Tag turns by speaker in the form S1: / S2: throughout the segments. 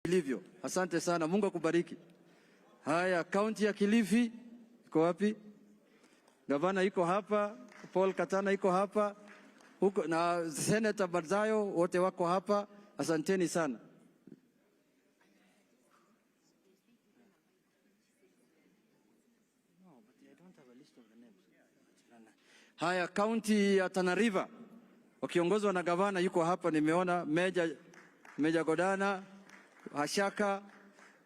S1: ilivyo. Asante sana, Mungu akubariki. Haya, kaunti ya Kilifi iko wapi? Gavana iko hapa, Paul Katana iko hapa, huko na Senator Barzayo, wote wako hapa. Asanteni sana. Haya, kaunti ya Tana River wakiongozwa na gavana yuko hapa, nimeona Meja Godana, Hashaka,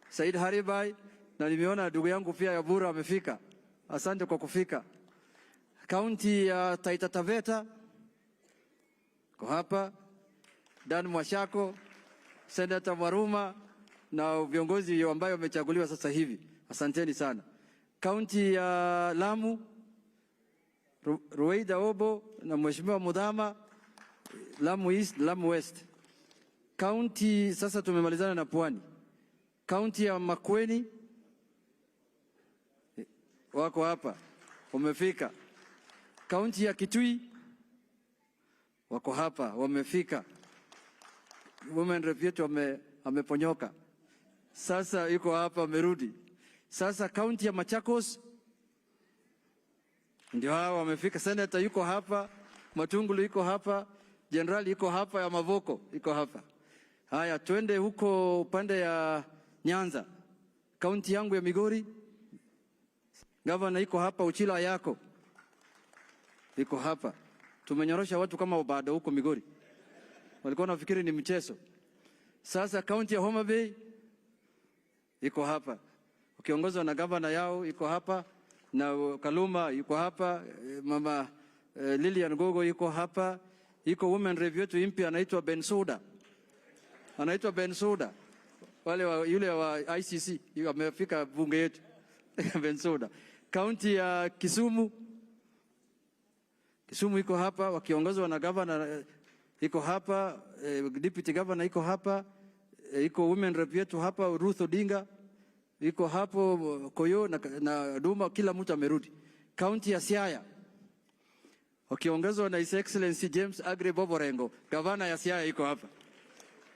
S1: Said Haribai, na nimeona ndugu yangu pia ya Bura amefika. Asante kwa kufika. Kaunti ya Taita Taveta kwa hapa, Dan Mwashako, Senator Maruma na viongozi ambao wamechaguliwa sasa hivi. Asanteni sana. Kaunti ya Lamu, Ruweida Obo na Mheshimiwa Mudhama, Lamu East, Lamu West. Kaunti sasa tumemalizana na Pwani. Kaunti ya Makueni wako hapa, wamefika. Kaunti ya Kitui wako hapa, wamefika. Women rep yetu ameponyoka. Sasa yuko hapa, amerudi. Sasa kaunti ya Machakos ndio hao wamefika. Senator yuko hapa, Matungulu yuko hapa, General yuko hapa, ya Mavoko yuko hapa. Haya, twende huko upande ya Nyanza. Kaunti yangu ya Migori, gavana yuko hapa, Uchila yako yuko hapa. Tumenyorosha watu kama bado huko Migori, walikuwa nafikiri ni mchezo. Sasa kaunti ya Homa Bay yuko hapa, ukiongozwa na gavana yao yuko hapa, na Kaluma yuko hapa, mama Lilian Gogo yuko hapa, yuko women rep yetu mpya anaitwa Bensuda. Anaitwa Bensuda. Yule wa ICC amefika bunge yetu. Bensuda. Kaunti ya Kisumu iko hapa, wakiongozwa na governor iko hapa, deputy governor iko hapa, iko women rep yetu hapa Ruth Odinga iko hapo, Koyo na Duma, kila mtu amerudi. Kaunti ya Siaya wakiongozwa na His Excellency James Agre Boborengo, gavana ya Siaya iko hapa,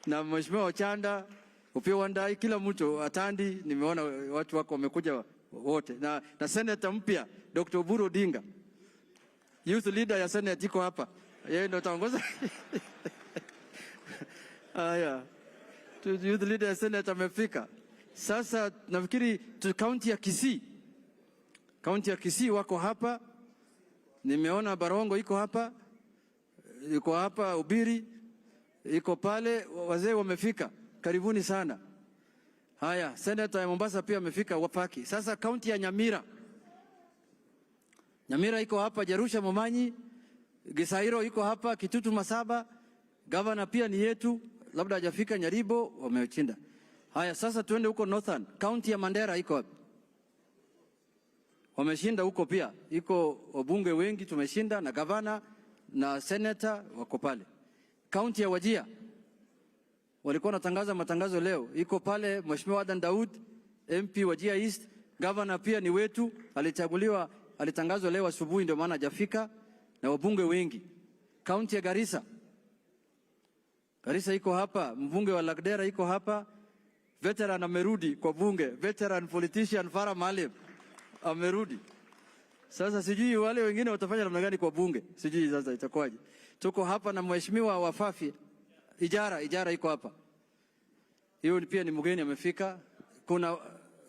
S1: na Mheshimiwa Ochanda, Upio Wandai, kila mtu Atandi, nimeona watu wako wamekuja wote, na senator mpya Dr. Oburu Odinga, youth leader ya Senate iko hapa, yeye ndo ataongoza. Haya, youth leader ya Senate amefika. Sasa nafikiri kaunti ya KICC. Kaunti ya KICC wako hapa. Nimeona Barongo iko hapa. Iko hapa Ubiri. Iko pale, wazee wamefika. Karibuni sana. Haya, Senator ya Mombasa pia amefika wapaki. Sasa kaunti ya Nyamira. Nyamira iko hapa, Jerusha Momanyi, Gisairo iko hapa, Kitutu Masaba, gavana pia ni yetu, labda hajafika Nyaribo, wamechinda. Haya, sasa tuende huko Northern. Kaunti ya Mandera iko hapa, wameshinda huko pia, iko wabunge wengi tumeshinda, na gavana na senator wako pale. Kaunti ya Wajir walikuwa natangaza matangazo leo, iko pale Mheshimiwa Adan Daud, MP Wajir East, gavana pia ni wetu, alichaguliwa, alitangazwa leo asubuhi, ndio maana hajafika, na wabunge wengi. Kaunti ya Garissa iko hapa, mbunge wa Lagdera iko hapa, veteran amerudi kwa bunge, veteran politician Farah Maalim amerudi. Sasa sijui wale wengine watafanya namna gani kwa bunge, sijui sasa itakuwaje. Tuko hapa na Mheshimiwa Wafafi Ijara iko hapa, hiyo pia ni mgeni amefika.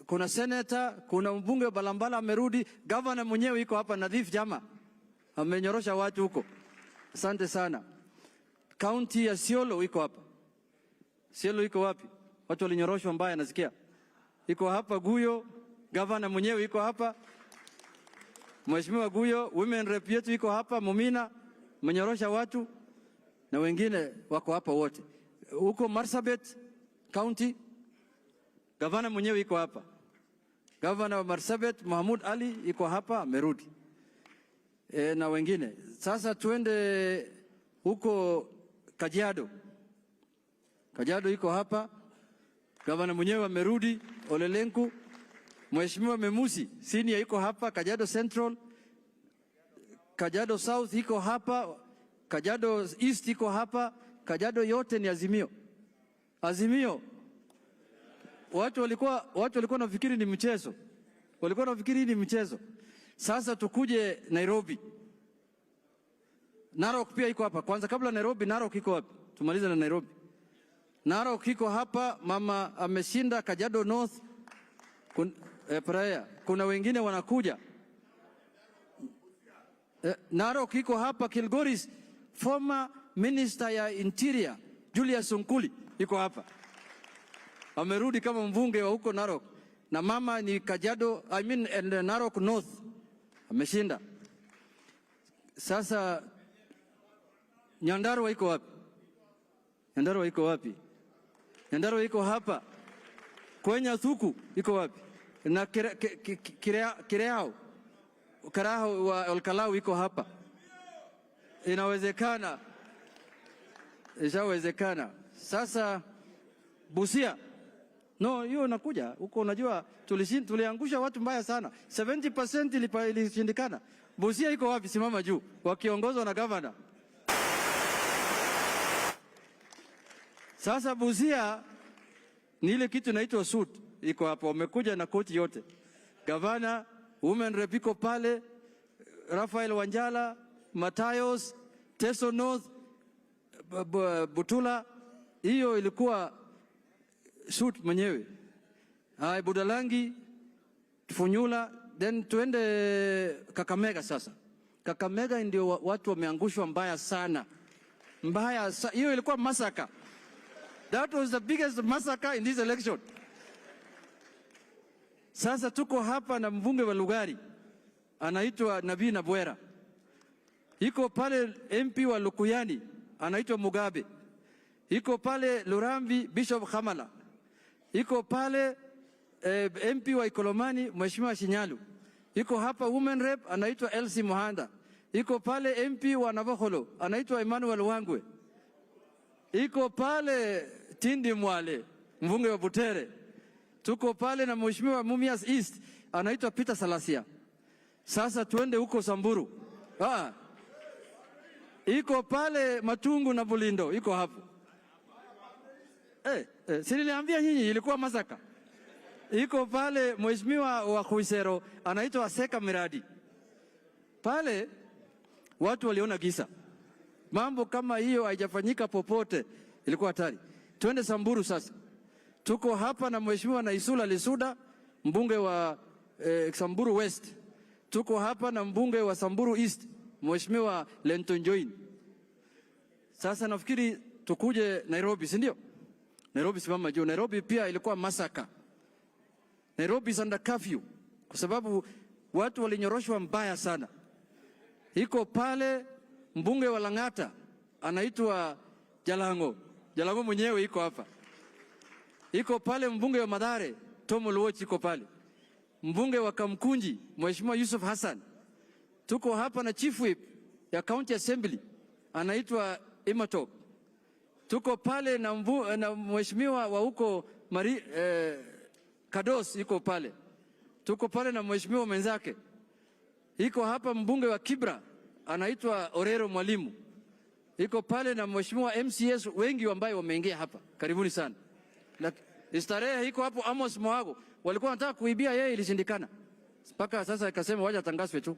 S1: Kuna senator, kuna mbunge wa Balambala amerudi, governor mwenyewe iko hapa, Nadhif Jama amenyorosha watu huko. Asante sana. Kaunti ya Siolo iko hapa. Siolo iko wapi? Watu walinyoroshwa mbaya nasikia. Iko hapa Guyo, governor mwenyewe iko hapa. Mheshimiwa Guyo, women rep yetu iko hapa, Mumina menyorosha watu, na wengine wako hapa wote. Huko Marsabit County, governor mwenyewe iko hapa. Governor wa Marsabit Mahmud Ali iko hapa, amerudi. Na wengine. Sasa tuende huko Kajiado. Kajiado iko hapa, gavana mwenyewe amerudi, Olelenku. Mheshimiwa Memusi senior iko hapa, Kajiado Central. Kajiado South iko hapa, Kajiado East iko hapa, Kajiado yote ni Azimio. Azimio watu walikuwa nafikiri ni mchezo. Walikuwa nafikiri ni mchezo. Sasa tukuje Nairobi. Narok pia iko hapa. Kwanza kabla Nairobi, Narok iko wapi? Tumalize na Nairobi. Narok iko hapa, mama ameshinda Kajiado North. Kuna wengine wanakuja. Narok iko hapa, Kilgoris, former minister ya Interior Julius Sonkuli iko hapa. Amerudi kama mbunge wa huko Narok. Na mama ni Kajiado, and Narok North. Ameshinda. Sasa Nyandarua iko wapi? Nyandarua iko wapi? Nyandarua iko hapa. Kwenye Thuku iko wapi? Na Kireao Karaho wa Olkalau iko hapa. Inawezekana. Ishawezekana. Sasa Busia. No, hiyo nakuja. Huko unajua tuliangusha watu mbaya sana. 70% ilishindikana. Busia iko wapi? Simama juu. Wakiongozwa na governor. Sasa Busia ni ile kitu inaitwa suit. Iko hapo. Wamekuja na koti yote. Governor, women rep iko pale, Rafael Wanjala, Matayos, Teso North, Butula. Hiyo ilikuwa suit mwenyewe. Hai Budalangi, Funyula, then tuende Kakamega sasa. Kakamega ndio watu wameangushwa mbaya sana. Hiyo ilikuwa massacre. That was the biggest massacre in this election. Sasa tuko hapa na mbunge wa Lugari. Anaitwa Nabii Nabwera. Iko pale MP wa Lukuyani. Anaitwa Mugabe. Iko pale Lurambi Bishop Khamala. Iko pale MP wa Ikolomani Mheshimiwa Shinyalu. Iko hapa women rep anaitwa Elsie Mohanda. Iko pale MP wa Navakholo anaitwa Emmanuel Wangwe. Iko pale Tindi Mwale mbunge wa Butere. Tuko pale na Mheshimiwa Mumias East anaitwa Peter Salasia. Sasa tuende huko Samburu. Iko pale Matungu na Bulindo iko hapo. Si niliambia nyinyi ilikuwa masaka. Iko pale Mheshimiwa wa Khuisero anaitwa Seka Miradi. Pale watu waliona giza. Mambo kama hiyo haijafanyika popote, ilikuwa hatari. Twende Samburu sasa. Tuko hapa na Mheshimiwa Naisula Lisuda, mbunge wa Samburu West. Tuko hapa na mbunge wa Samburu East, Mheshimiwa Lenton Join. Sasa nafikiri tukuje Nairobi, si ndio? Nairobi simama juu. Nairobi pia ilikuwa massacre. Nairobi is under curfew kwa sababu watu walinyoroshwa mbaya sana. Iko pale mbunge wa Lang'ata anaitwa Jalango. Jalango mwenyewe iko hapa. Iko pale mbunge wa Mathare Tom Oluoch iko pale. Mbunge wa Kamkunji Mheshimiwa Yusuf Hassan. Tuko hapa na chief whip ya county assembly anaitwa Imatop. Tuko pale na mheshimiwa wa huko Kados iko pale. Tuko pale na mheshimiwa mwenzake. Iko hapa mbunge wa Kibra anaitwa Orero Mwalimu. Iko pale na mheshimiwa MCS wengi ambao wameingia hapa. Karibuni sana. Na istarehe iko hapo Amos Moago. Walikuwa wanataka kuibia yeye, ilishindikana. Mpaka sasa akasema waje atangazwe tu.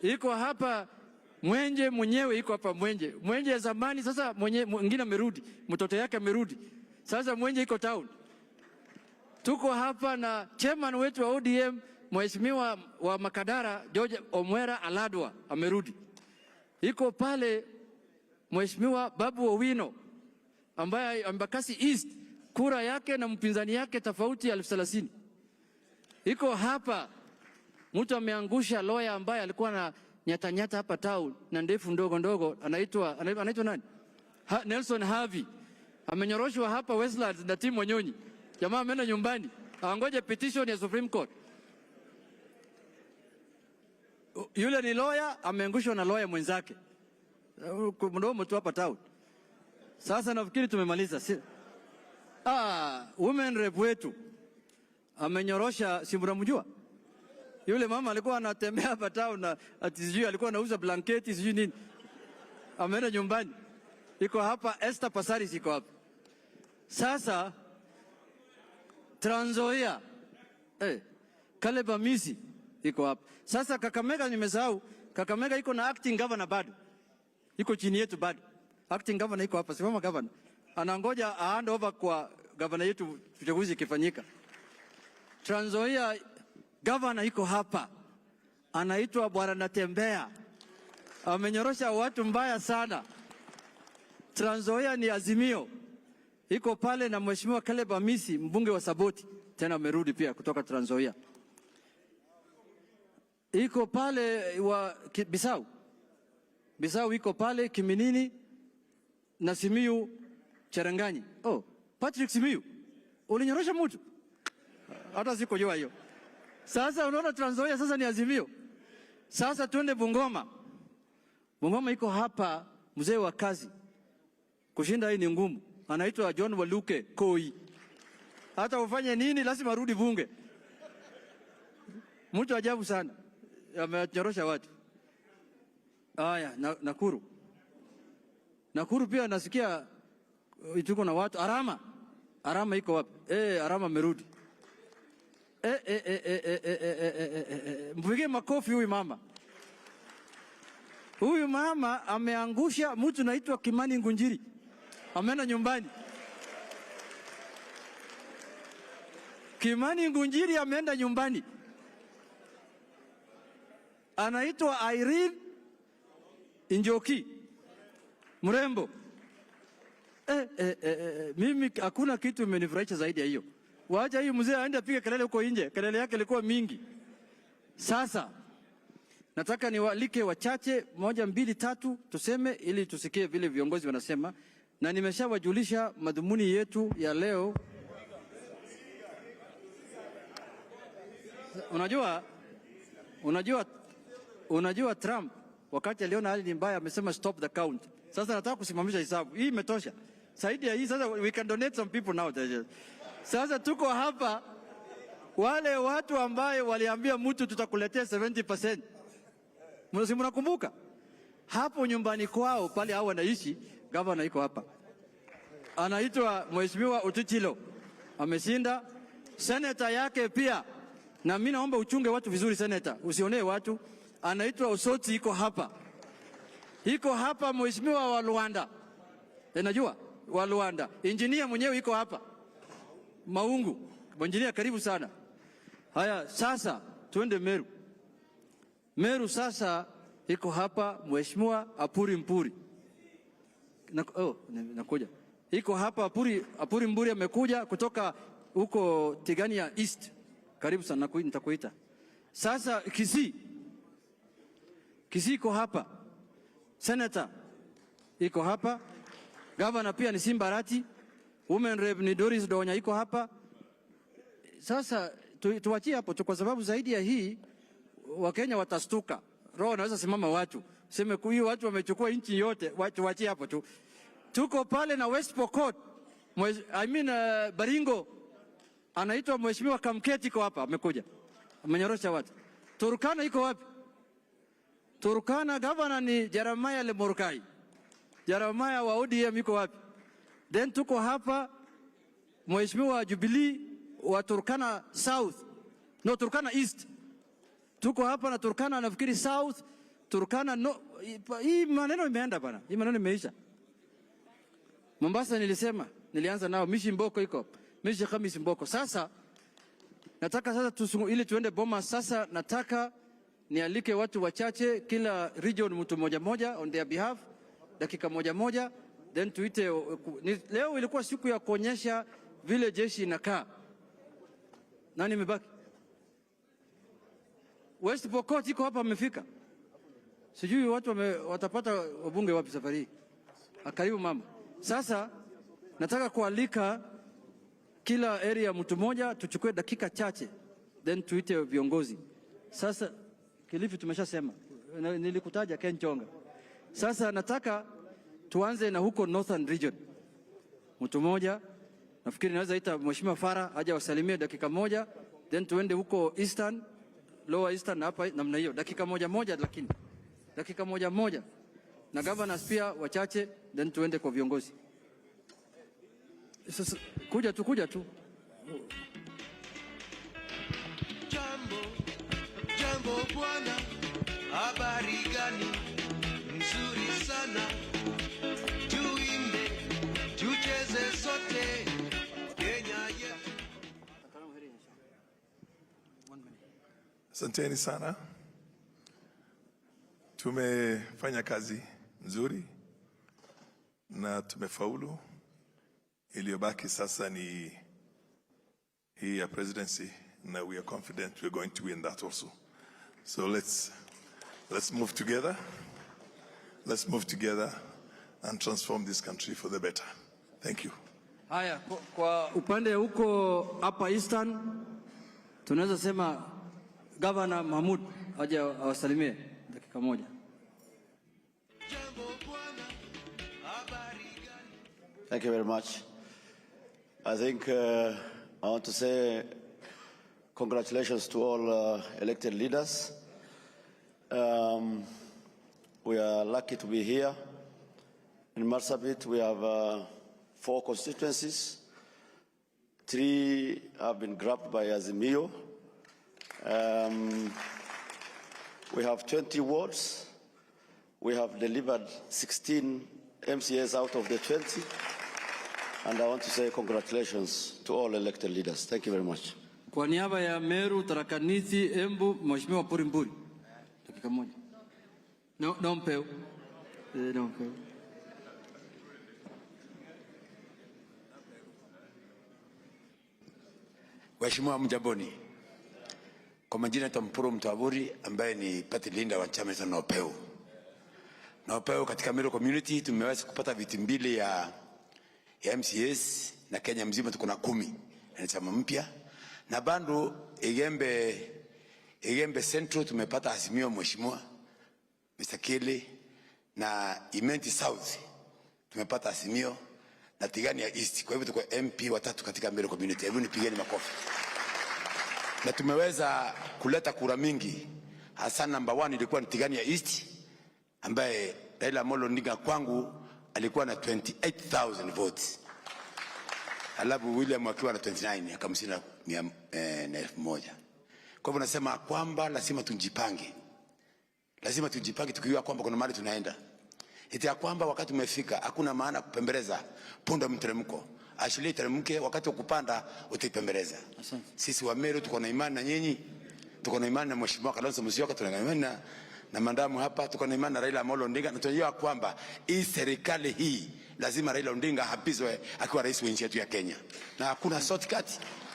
S1: Iko hapa Mwenje mwenyewe iko hapa Mwenje. Mwenje ya zamani sasa mwingine amerudi. Mtoto yake amerudi. Sasa Mwenje iko town. Tuko hapa na chairman wetu wa ODM Mheshimiwa wa Makadara George Omwera Aladwa amerudi. Iko pale Mheshimiwa Babu Owino ambaye Embakasi East kura yake na mpinzani yake tofauti 30,000. Iko hapa mtu ameangusha lawyer ambaye alikuwa na nyata hapa town na ndefu ndogo anaitwa nani? Nelson Havi. Amenyoroshwa hapa Westlands na timu Wanyonyi. Jamaa ameenda nyumbani. Angoje petition ya Supreme Court. Yule ni lawyer ameangushwa na lawyer mwenzake. Mdomo tu hapa town. Sasa nafikiri tumemaliza. Women rep wetu amenyorosha, si mnamjua? Yule mama alikuwa anatembea hapa town na sijui alikuwa anauza blanketi sijui nini. Ameenda nyumbani. Iko hapa Esther Passaris iko hapa. Sasa Trans Nzoia. Caleb Amisi iko hapa. Sasa Kakamega nimesahau. Kakamega iko na acting governor bado. Iko chini yetu bado. Acting governor iko hapa, simama governor. Anangoja hand over kwa governor yetu uchaguzi ikifanyika. Trans Nzoia governor iko hapa. Anaitwa Bwana Natembea. Amenyorosha watu mbaya sana. Trans Nzoia ni Azimio. Iko pale na Mheshimiwa Caleb Amisi, mbunge wa Saboti. Tena amerudi pia kutoka Trans Nzoia. Iko pale wa Bisau. Bisau iko pale Kiminini na Simiyu Cherangani. Oh, Patrick Simiyu. Ulinyorosha mtu? Hata sikujua hiyo. Sasa unaona Trans Nzoia sasa ni Azimio. Sasa tuende Bungoma. Bungoma iko hapa mzee wa kazi. Kushinda hii ni ngumu. Anaitwa John Waluke Koi. Hata ufanye nini lazima rudi bunge. Mtu ajabu sana. Amenyorosha watu. Haya, Nakuru. Nakuru pia nasikia tuko na watu. Arama iko wapi? Arama amerudi. Mpige makofi huyu mama. Huyu mama ameangusha mtu naitwa Kimani Ngunjiri. Ameenda nyumbani. Kimani Ngunjiri ameenda nyumbani. Anaitwa Irene Njoki. Mrembo. Mimi hakuna kitu imenifurahisha zaidi ya hiyo. Wacha hiyo mzee aende apige kelele huko nje. Kelele yake ilikuwa mingi. Sasa nataka niwaalike wachache 1, 2, 3 tuseme ili tusikie vile viongozi wanasema, na nimeshawajulisha madhumuni yetu ya leo. Unajua Trump wakati aliona hali ni mbaya amesema stop the count. Sasa nataka kusimamisha hesabu. Hii imetosha. Saidi ya hii sasa we can donate some people now. Sasa tuko hapa wale watu ambaye waliambia mtu tutakuletea 70%. Mnakumbuka? Hapo nyumbani kwao pale hao wanaishi, governor iko hapa. Anaitwa Mheshimiwa Utitilo. Ameshinda. Senator yake pia. Na mimi naomba uchunge watu vizuri senator. Usionee watu. Anaitwa Osoti iko hapa. Iko hapa Mheshimiwa wa Luanda. Najua wa Luanda. Engineer mwenyewe iko hapa. Maungu. Engineer karibu sana. Haya sasa tuende Meru. Meru sasa iko hapa Mheshimiwa Apuri Mpuri. Nakuja. Iko hapa Apuri Mpuri amekuja kutoka huko Tigania East. Karibu sana nitakuita. Sasa KICC iko hapa. Senator iko hapa. Governor pia ni Simbarati. Women Rep ni Doris Donya iko hapa. Sasa tuachie hapo tu kwa sababu zaidi ya hii Wakenya watastuka. Roho naweza simama watu. Sema hiyo watu wamechukua nchi yote. Tuachie hapo tu. Tuko pale na West Pokot. Baringo. Anaitwa Mheshimiwa Kamketi iko hapa amekuja. Amenyorosha watu. Turkana iko wapi? Turkana governor ni Jeremiah Lemurkai. Jeremiah wa ODM iko wapi? Then tuko hapa Mheshimiwa Jubilee wa Turkana South. No, Turkana East. Tuko hapa na Turkana nafikiri South. Turkana no. Hii maneno imeenda bana. Hii maneno imeisha. Mombasa nilianza nao Mishi Mboko iko. Mishi Khamis Mboko. Sasa nataka ili tuende Bomas. Sasa nataka nialike watu wachache kila region mtu moja on their behalf, dakika moja, then tuite. Leo ilikuwa siku ya kuonyesha vile jeshi inakaa. Nani mebaki? West Pokot iko hapa amefika. Sijui watu watapata wabunge wapi safari hii. Karibu mama. Sasa nataka kualika kila area mtu moja, tuchukue dakika chache then tuite viongozi. Sasa Kilifi tumeshasema. Nilikutaja Ken Chonga. Sasa nataka tuanze na huko Northern Region. Mtu moja, nafikiri naweza ita Mheshimiwa Farah aje wasalimie dakika moja, then tuende huko Eastern, Lower Eastern hapa namna hiyo. Dakika moja lakini. Dakika moja. Na governors pia wachache, then tuende kwa viongozi. Sasa kuja tu.
S2: Jambo bwana, habari gani? Nzuri sana. Tuimbe, tucheze sote. Kenya yetu.
S3: Asanteni sana. Tumefanya kazi nzuri na tumefaulu. Iliyobaki sasa ni hii ya presidency, na we are confident we are going to win that also. So let's move together. Let's move together and transform this country for the better. Thank you.
S1: Haya, kwa upande huko hapa Eastern tunaweza sema Governor Mahmoud aje awasalimie dakika moja.
S4: Thank you very much. I think I want to say congratulations to all elected leaders. We are lucky to be here. In Marsabit, we have 4 constituencies. 3 have been grabbed by Azimio. We have 20 wards. We have delivered 16 MCAs out of the 20. And I want to say congratulations to all elected leaders. Thank you very much.
S1: Kwa niaba ya Meru, Tharaka Nithi, Embu, Mheshimiwa Purimburi. Dakika moja. Nampeu. Nampeu.
S5: Waheshimiwa mjamboni. Kwa majina naitwa Mpuro Mtwaburi ambaye ni party leader wa chama cha Naupeu. Naupeu katika Meru community tumeweza kupata viti 2 ya MCS na Kenya mzima tuko na 10. Ni chama mpya. Na bando Igembe Central tumepata Azimio Mheshimiwa Mr. Kele, na Imenti South tumepata Azimio, na Tigania East. Kwa hivyo tuko MP 3 katika Meru community. Hebu nipigeni makofi. Na tumeweza kuleta kura mingi. Hasa number 1 ilikuwa ni Tigania East ambaye Raila Amolo Odinga kwangu alikuwa na 28,000 votes. Alafu William akiwa na 29 akamshinda 1,000. Kwa hivyo nasema kwamba lazima tujipange. Lazima tujipange tukiwa kwamba kuna mahali tunaenda. Eti ya kwamba wakati umefika hakuna maana kupembeleza punda mteremko. Ashili teremke wakati wa kupanda utaipembeleza. Sisi wa Meru tuko na imani na nyinyi. Tuko na imani na Mheshimiwa Kalonzo Musyoka, tuko na imani na mandamu hapa, tuko na imani na Raila Amolo Odinga, na tunajua kwamba hii serikali hii lazima Raila Odinga hapizwe akiwa rais wa nchi yetu ya Kenya. Na hakuna shortcut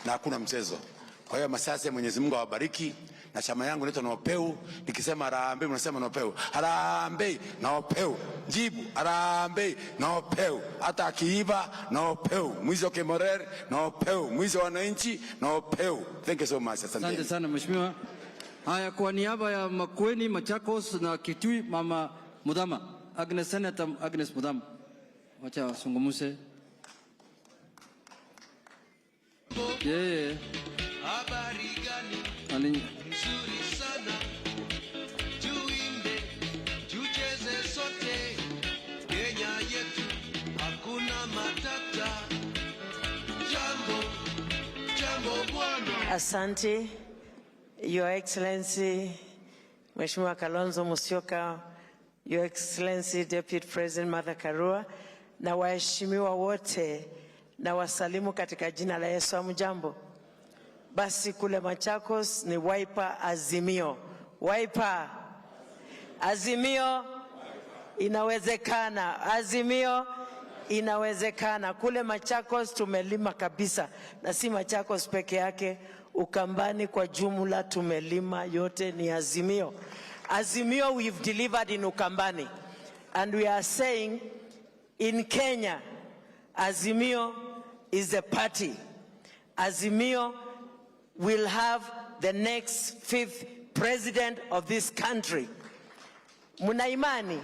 S5: na hakuna mchezo. Kwa hiyo masasa Mwenyezi Mungu awabariki, na chama yangu naitwa Naupeu. Nikisema harambee mnasema Naupeu. Harambee Naupeu. Jibu harambee Naupeu. Hata akiiba Naupeu. Mwizi wa Kemorer Naupeu. Mwizi wa wananchi Naupeu. Thank you so much.
S1: Asante sana mheshimiwa. Haya, kwa niaba ya Makueni, Machakos na Kitui, Mama Mudhama, Senator Agnes Mudhama, wacha wasungumuse.
S2: Habari gani? Nzuri sana. Tuimbe, tucheze sote. Kenya yetu hakuna matata. Jambo bwana.
S6: Asante, Your Excellency Mheshimiwa Kalonzo Musyoka, Your Excellency Deputy President Martha Karua, na waheshimiwa wote na wasalimu katika jina la Yesu. Hamjambo? Basi kule Machakos ni Wiper Azimio. Wiper Azimio inawezekana. Azimio inawezekana. Kule Machakos tumelima kabisa, na si Machakos peke yake, Ukambani kwa jumla tumelima, yote ni Azimio. Azimio we've delivered in Ukambani, and we are saying in Kenya, Azimio is the party. Azimio will have the next 5th president of this country. Muna imani?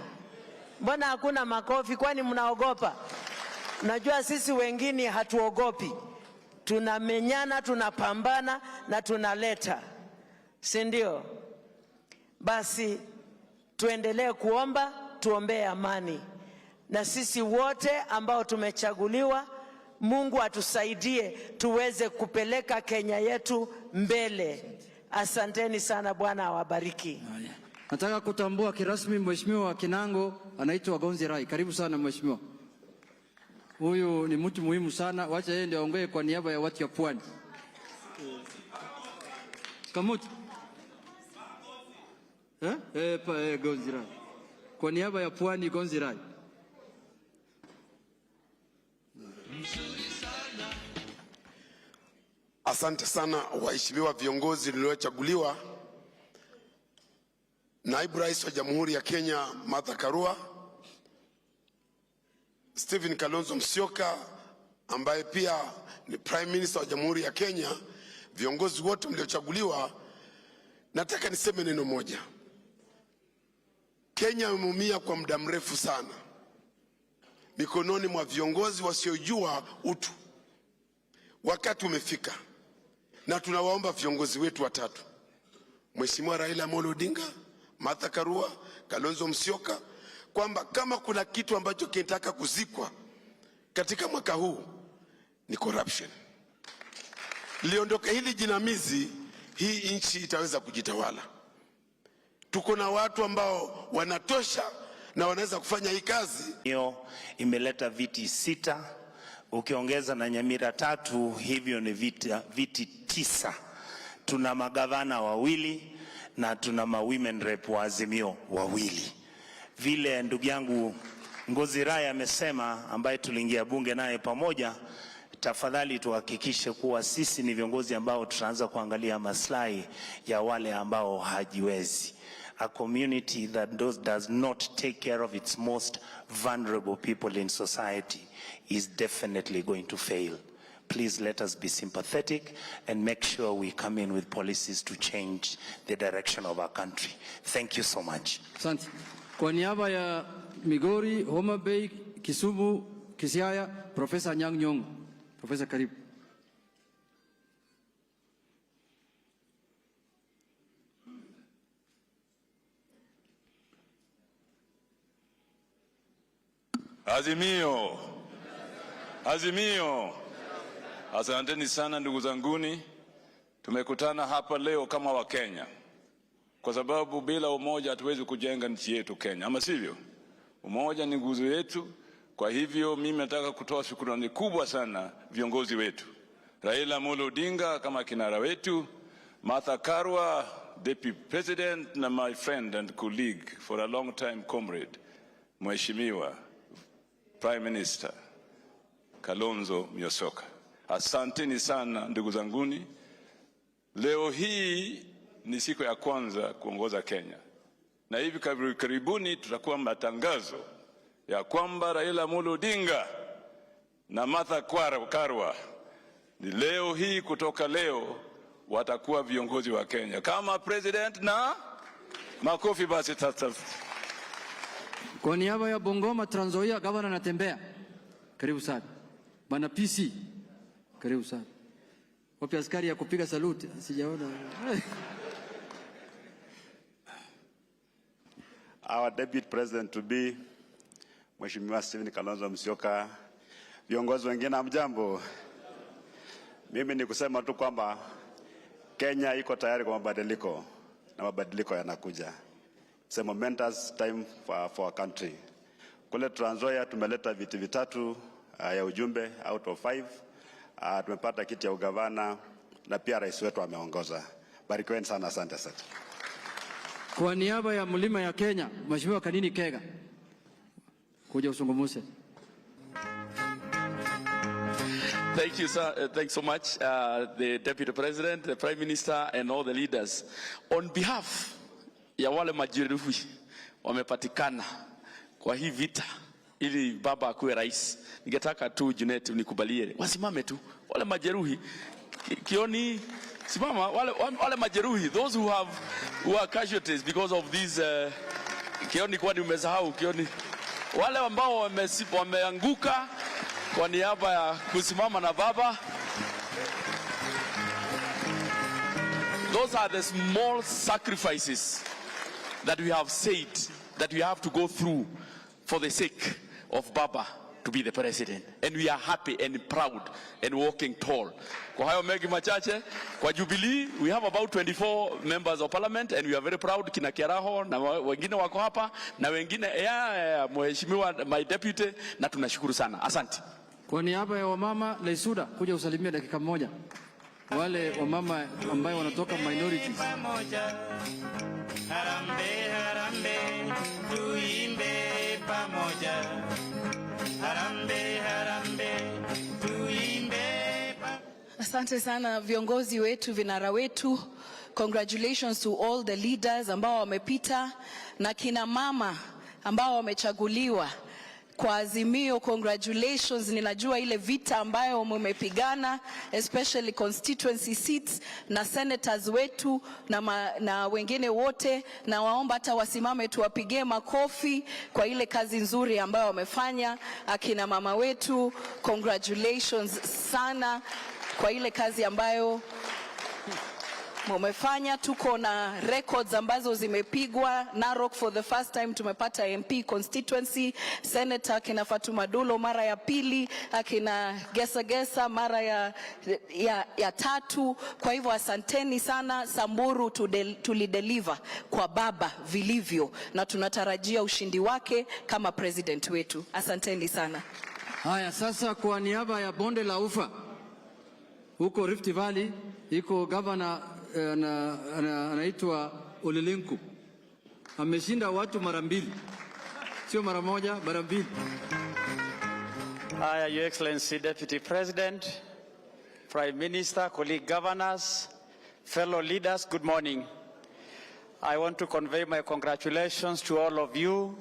S6: Mbona hakuna makofi? Kwani mnaogopa? Najua sisi wengine hatuogopi. Tunamenyana, tunapambana na tunaleta. Si ndio? Basi tuendelee kuomba, tuombee amani. Na sisi wote ambao tumechaguliwa, Mungu atusaidie tuweze kupeleka Kenya yetu mbele. Asanteni sana, Bwana awabariki.
S1: Nataka kutambua kirasmi Mheshimiwa wa Kinango anaitwa Gonzi Rai. Karibu sana Mheshimiwa. Huyu ni mtu muhimu sana. Wacha yeye ndio aongee kwa niaba ya watu ya Pwani. Kamuti. Gonzi Rai. Kwa niaba ya Pwani Gonzi Rai.
S7: Asante sana waheshimiwa viongozi niliochaguliwa. Naibu Rais wa Jamhuri ya Kenya Martha Karua, Stephen Kalonzo Musyoka ambaye pia ni Prime Minister wa Jamhuri ya Kenya, viongozi wote mliochaguliwa, nataka niseme neno moja. Kenya imeumia kwa muda mrefu sana mikononi mwa viongozi wasiojua utu. Wakati umefika na tunawaomba viongozi wetu watatu, Mheshimiwa Raila Amolo Odinga, Martha Karua, Kalonzo Musyoka, kwamba kama kuna kitu ambacho kinataka kuzikwa katika mwaka huu ni corruption. Liondoke hili jinamizi, hii nchi itaweza kujitawala. Tuko na watu ambao wanatosha na wanaweza kufanya hii kazi.
S8: Hiyo imeleta viti 6, ukiongeza na Nyamira 3, hivyo ni viti 9. Tuna magavana 2 na tuna women rep wa Azimio 2. Vile ndugu yangu Ngozi Rai amesema, ambaye tuliingia bunge naye pamoja, tafadhali tuhakikishe kuwa sisi ni viongozi ambao tutaanza kuangalia maslahi ya wale ambao hajiwezi. A community that does not take care of its most vulnerable people in society is definitely going to fail. Please let us be sympathetic and make sure we come in with policies to change the direction of our country. Thank you so much.
S1: Asante. Kwa niaba ya Migori, Homa Bay, Kisumu, Kisiaya, Profesa Nyang' Nyong'o. Profesa, karibu.
S9: Azimio. Azimio. Asanteni sana ndugu zanguni. Tumekutana hapa leo kama Wakenya, kwa sababu bila umoja hatuwezi kujenga nchi yetu Kenya, ama sivyo? Umoja ni nguzo yetu. Kwa hivyo mimi nataka kutoa shukrani kubwa sana viongozi wetu. Raila Amolo Odinga kama kinara wetu, Martha Karua, Deputy President, na my friend and colleague for a long time comrade, Mheshimiwa Prime Minister Kalonzo Musyoka. Asanteni sana ndugu zanguni. Leo hii ni siku ya kwanza kuongoza Kenya, na hivi karibuni tutakuwa matangazo ya kwamba Raila Amolo Odinga na Martha Karua ni leo hii, kutoka leo watakuwa viongozi wa Kenya kama president na makofi basi tata.
S1: Kwa niaba ya Bungoma, Trans Nzoia, Gavana Natembeya. Karibu sana. Bwana PC. Karibu sana. Wapi askari ya kupiga saluti? Sijaona.
S10: Our Deputy President to be Mheshimiwa Stephen Kalonzo Musyoka, viongozi wengine hamjambo. Mimi ni kusema tu kwamba Kenya iko tayari kwa mabadiliko na mabadiliko yanakuja. It's a momentous time for our country. Kule Trans Nzoia tumeleta viti 3 ya ujumbe out of 5. Tumepata kiti ya ugavana na pia rais wetu ameongoza. Barikiweni sana, asante sana.
S1: Kwa niaba ya Mlima ya Kenya, Mheshimiwa Kanini Kega, kuja usungumuse.
S11: Thank you, sir. Thanks so much, the Deputy President, the Prime Minister, and all the leaders. On behalf ya wale majeruhi wamepatikana kwa hii vita ili baba akuwe rais, ningetaka tu Junet unikubalie wasimame tu wale majeruhi. Kioni, simama wale majeruhi, those who are casualties because of these Kioni, kwani umesahau Kioni, wale ambao wameanguka kwa niaba ya kusimama na baba. Those are the small sacrifices that we have said that we have to go through for the sake of Baba to be the president, and we are happy and proud and walking tall. Kwa hayo mengi machache, kwa Jubilee we have about 24 members of parliament and we are very proud. Kina Kiaraho na wengine wako hapa na wengine mheshimiwa my deputy, na tunashukuru sana. Asante.
S1: Kwa niaba ya wamama Leisuda, kuja usalimia dakika moja wale wamama ambao wanatoka minorities.
S8: Harambe, harambe, tuimbe pamoja. Harambe, harambe, tuimbe pamoja.
S12: Asante sana viongozi wetu, vinara wetu. Congratulations to all the leaders ambao wamepita na kina mama ambao wamechaguliwa kwa Azimio. Congratulations, ninajua ile vita ambayo mmepigana, especially constituency seats na senators wetu na wengine wote, na waomba hata wasimame tuwapigie makofi kwa ile kazi nzuri ambayo wamefanya. Akina mama wetu, congratulations sana kwa ile kazi ambayo mumefanya. Tuko na records ambazo zimepigwa. Narok for the first time tumepata MP constituency, Senator akina Fatuma Dulo mara ya pili, akina Gesa mara ya tatu. Kwa hivyo asanteni sana. Samburu tulideliver kwa baba vilivyo, na tunatarajia ushindi wake kama president wetu. Asanteni sana.
S1: Haya, sasa kwa niaba ya bonde la Ufa huko Rift Valley, iko governor anaitwa Olelenku. Ameshinda watu mara mbili, sio mara moja, mara mbili.
S13: Your Excellency Deputy President, Prime Minister, colleague governors, fellow leaders, good morning. I want to convey my congratulations to all of you,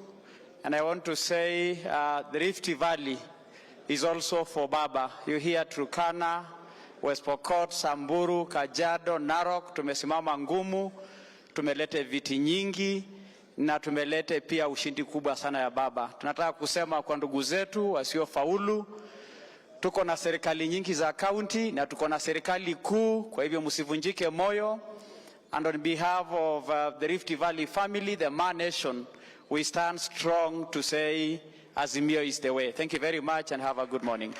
S13: and I want to say the Rift Valley is also for Baba. You hear Turkana, West Pokot, Samburu, Kajiado, Narok, tumesimama ngumu, tumelete viti nyingi na tumelete pia ushindi kubwa sana ya Baba. Tunataka kusema kwa ndugu zetu wasiofaulu, tuko na serikali nyingi za county na tuko na serikali kuu, kwa hivyo msivunjike moyo. And on behalf of the Rift Valley family, the Man Nation, we stand strong to say Azimio is the way. Thank you very much and have a good morning.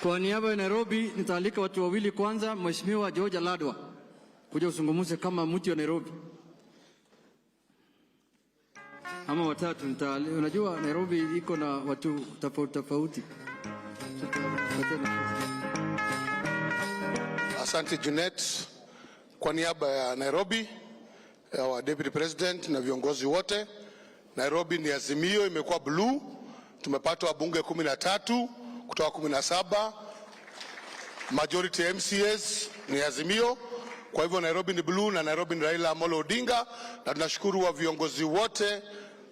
S1: Kwa niaba ya Nairobi nitaalika watu wawili. Kwanza Mheshimiwa George Ladwa kuja usungumuze kama mtu wa Nairobi, ama watatu. Unajua Nairobi iko na watu tofauti.
S7: Asante Junet. Kwa niaba ya Nairobi, wa Deputy President na viongozi wote, Nairobi ni Azimio, imekuwa blue. Tumepata wabunge 13 kutoka 17. Majority MCAs ni Azimio. Kwa hivyo Nairobi ni blue na Nairobi ni Raila Amolo Odinga, na tunashukuru wa viongozi wote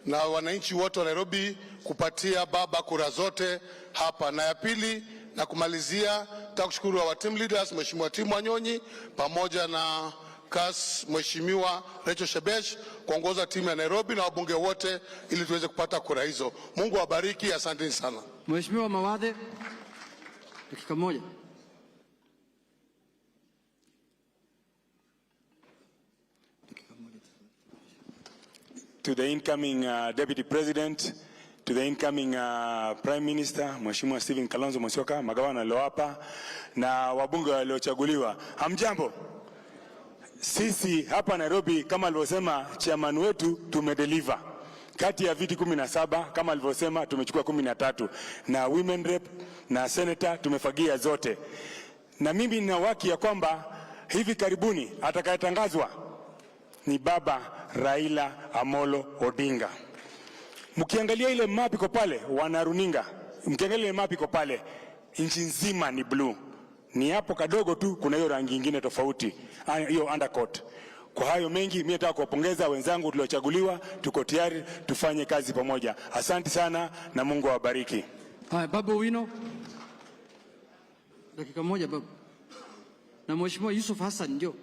S7: na wananchi wote wa Nairobi kupatia baba kura zote hapa. Na ya pili na kumalizia, takushukuru wa team leaders, Mheshimiwa Timu Wanyonyi pamoja na CAS Mheshimiwa Rachel Shebesh kuongoza timu ya Nairobi na wabunge wote ili tuweze kupata kura hizo. Mungu awabariki, asanteni sana.
S1: Mheshimiwa Mawadhe, dakika moja.
S14: To the incoming Deputy President, to the incoming Prime Minister, Mheshimiwa Stephen Kalonzo Musyoka, magavana walioapa na wabunge waliochaguliwa. Hamjambo. Sisi hapa Nairobi kama alivyosema chairman wetu tumedeliver. Kati ya viti 17 kama alivyosema tumechukua 13, na women rep na senator tumefagia zote. Na mimi nina haki ya kwamba hivi karibuni atakayetangazwa ni baba Raila Amolo Odinga. Mkiangalia ile map iko pale wanaruninga, mkiangalia ile map iko pale, nchi nzima ni blue. Ni hapo kadogo tu kuna hiyo rangi nyingine tofauti, hiyo undercoat. Kwa hayo mengi mimi nataka kuwapongeza wenzangu tuliochaguliwa, tuko tayari tufanye kazi pamoja. Asante sana na Mungu awabariki.
S1: Haya, Babu Wino. Dakika moja babu. Na Mheshimiwa Yusuf Hassan ndio.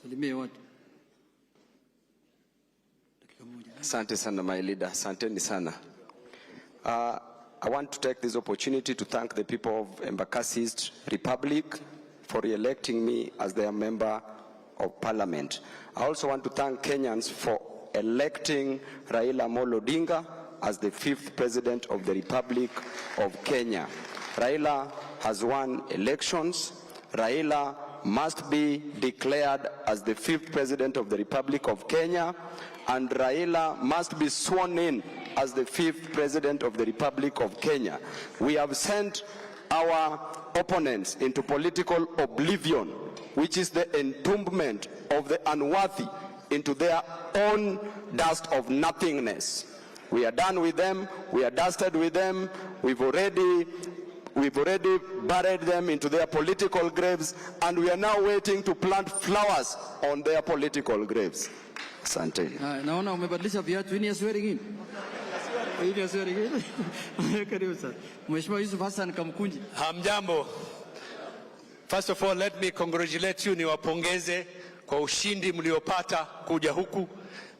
S1: Salimie watu. Dakika moja.
S15: Asante sana my leader. Asanteni sana. I want to take this opportunity to thank the people of Embakasi East Republic for re-electing me as their member of parliament. I also want to thank Kenyans for electing Raila Amolo Odinga as the 5th President of the Republic of Kenya. Raila has won elections. Raila must be declared as the 5th President of the Republic of Kenya, and Raila must be sworn in as the 5th President of the Republic of Kenya. We have sent our opponents into political oblivion, which is the entombment of the unworthy into their own dust of nothingness. We are done with them. We are dusted with them. We've already buried them into their political graves, and we are now waiting to plant flowers on their political graves. Asante.
S1: Naona umebadilisha viatu. Ini ya swearing in. Ini ya swearing in. Karibu sana. Mheshimiwa Yusuf Hassan Kamkunji.
S16: Hamjambo. First of all, let me congratulate you, niwapongeze kwa ushindi mliopata kuja huku.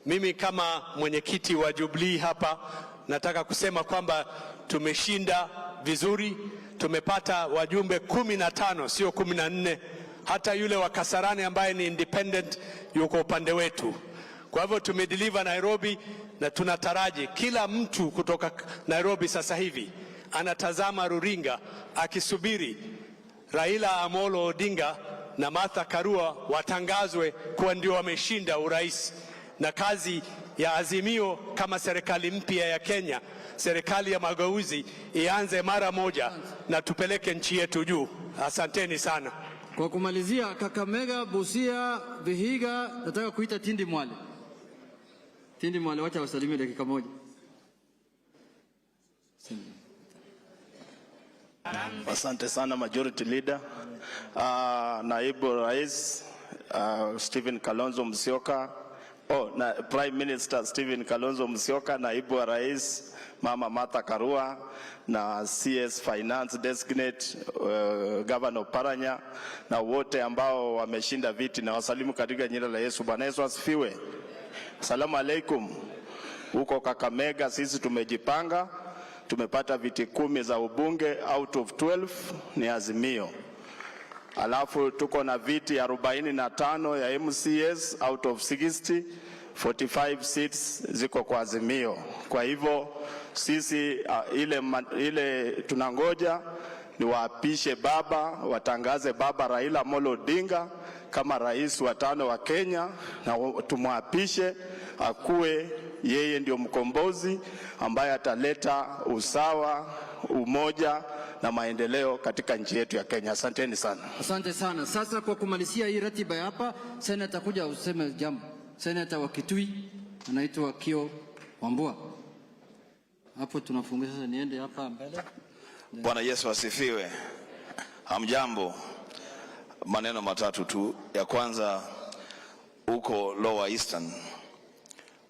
S16: Mimi kama mwenyekiti wa Jubilee hapa nataka kusema kwamba tumeshinda vizuri. Tumepata wajumbe 15, sio 14. Hata yule wa Kasarani ambaye ni independent yuko upande wetu. Kwa hivyo tumedeliver Nairobi, na tunataraji kila mtu kutoka Nairobi sasa hivi anatazama ruringa akisubiri Raila Amolo Odinga na Martha Karua watangazwe kuwa ndio wameshinda urais, na kazi ya Azimio kama serikali mpya ya Kenya, serikali ya mageuzi, ianze mara moja na tupeleke nchi yetu juu. Asanteni sana.
S1: Kwa kumalizia, Kakamega, Busia, Vihiga, nataka kuita Tindi Mwale. Tindi Mwale, wacha wasalimie dakika moja.
S8: Asante sana Majority Leader. Naibu Rais Stephen Kalonzo Musyoka. Prime Minister Stephen Kalonzo Musyoka, Naibu wa Rais Mama Martha Karua, na CS Finance Designate Governor Paranya, na wote ambao wameshinda viti, na wasalimu katika jina la Yesu. Bwana Yesu asifiwe. Asalamu alaikum. Huko Kakamega sisi tumejipanga, tumepata viti 10 za ubunge, out of 12 ni Azimio. Alafu tuko na viti 45 ya MCS out of 60, 45 seats ziko kwa Azimio. Kwa hivyo sisi ile tunangoja ni waapishe baba, watangaze baba Raila Amolo Odinga kama rais wa 5 wa Kenya, na tumwapishe akuwe yeye ndio mkombozi ambaye ataleta usawa, umoja na maendeleo katika nchi yetu ya Kenya. Asanteni sana.
S1: Asante sana. Sasa kwa kumalizia hii ratiba hapa, Senator kuja useme jambo. Senator wa Kitui anaitwa Kio Wambua. Hapo tunafunga sasa, niende hapa mbele.
S17: Bwana Yesu asifiwe. Hamjambo. Maneno matatu tu. Ya kwanza, uko Lower Eastern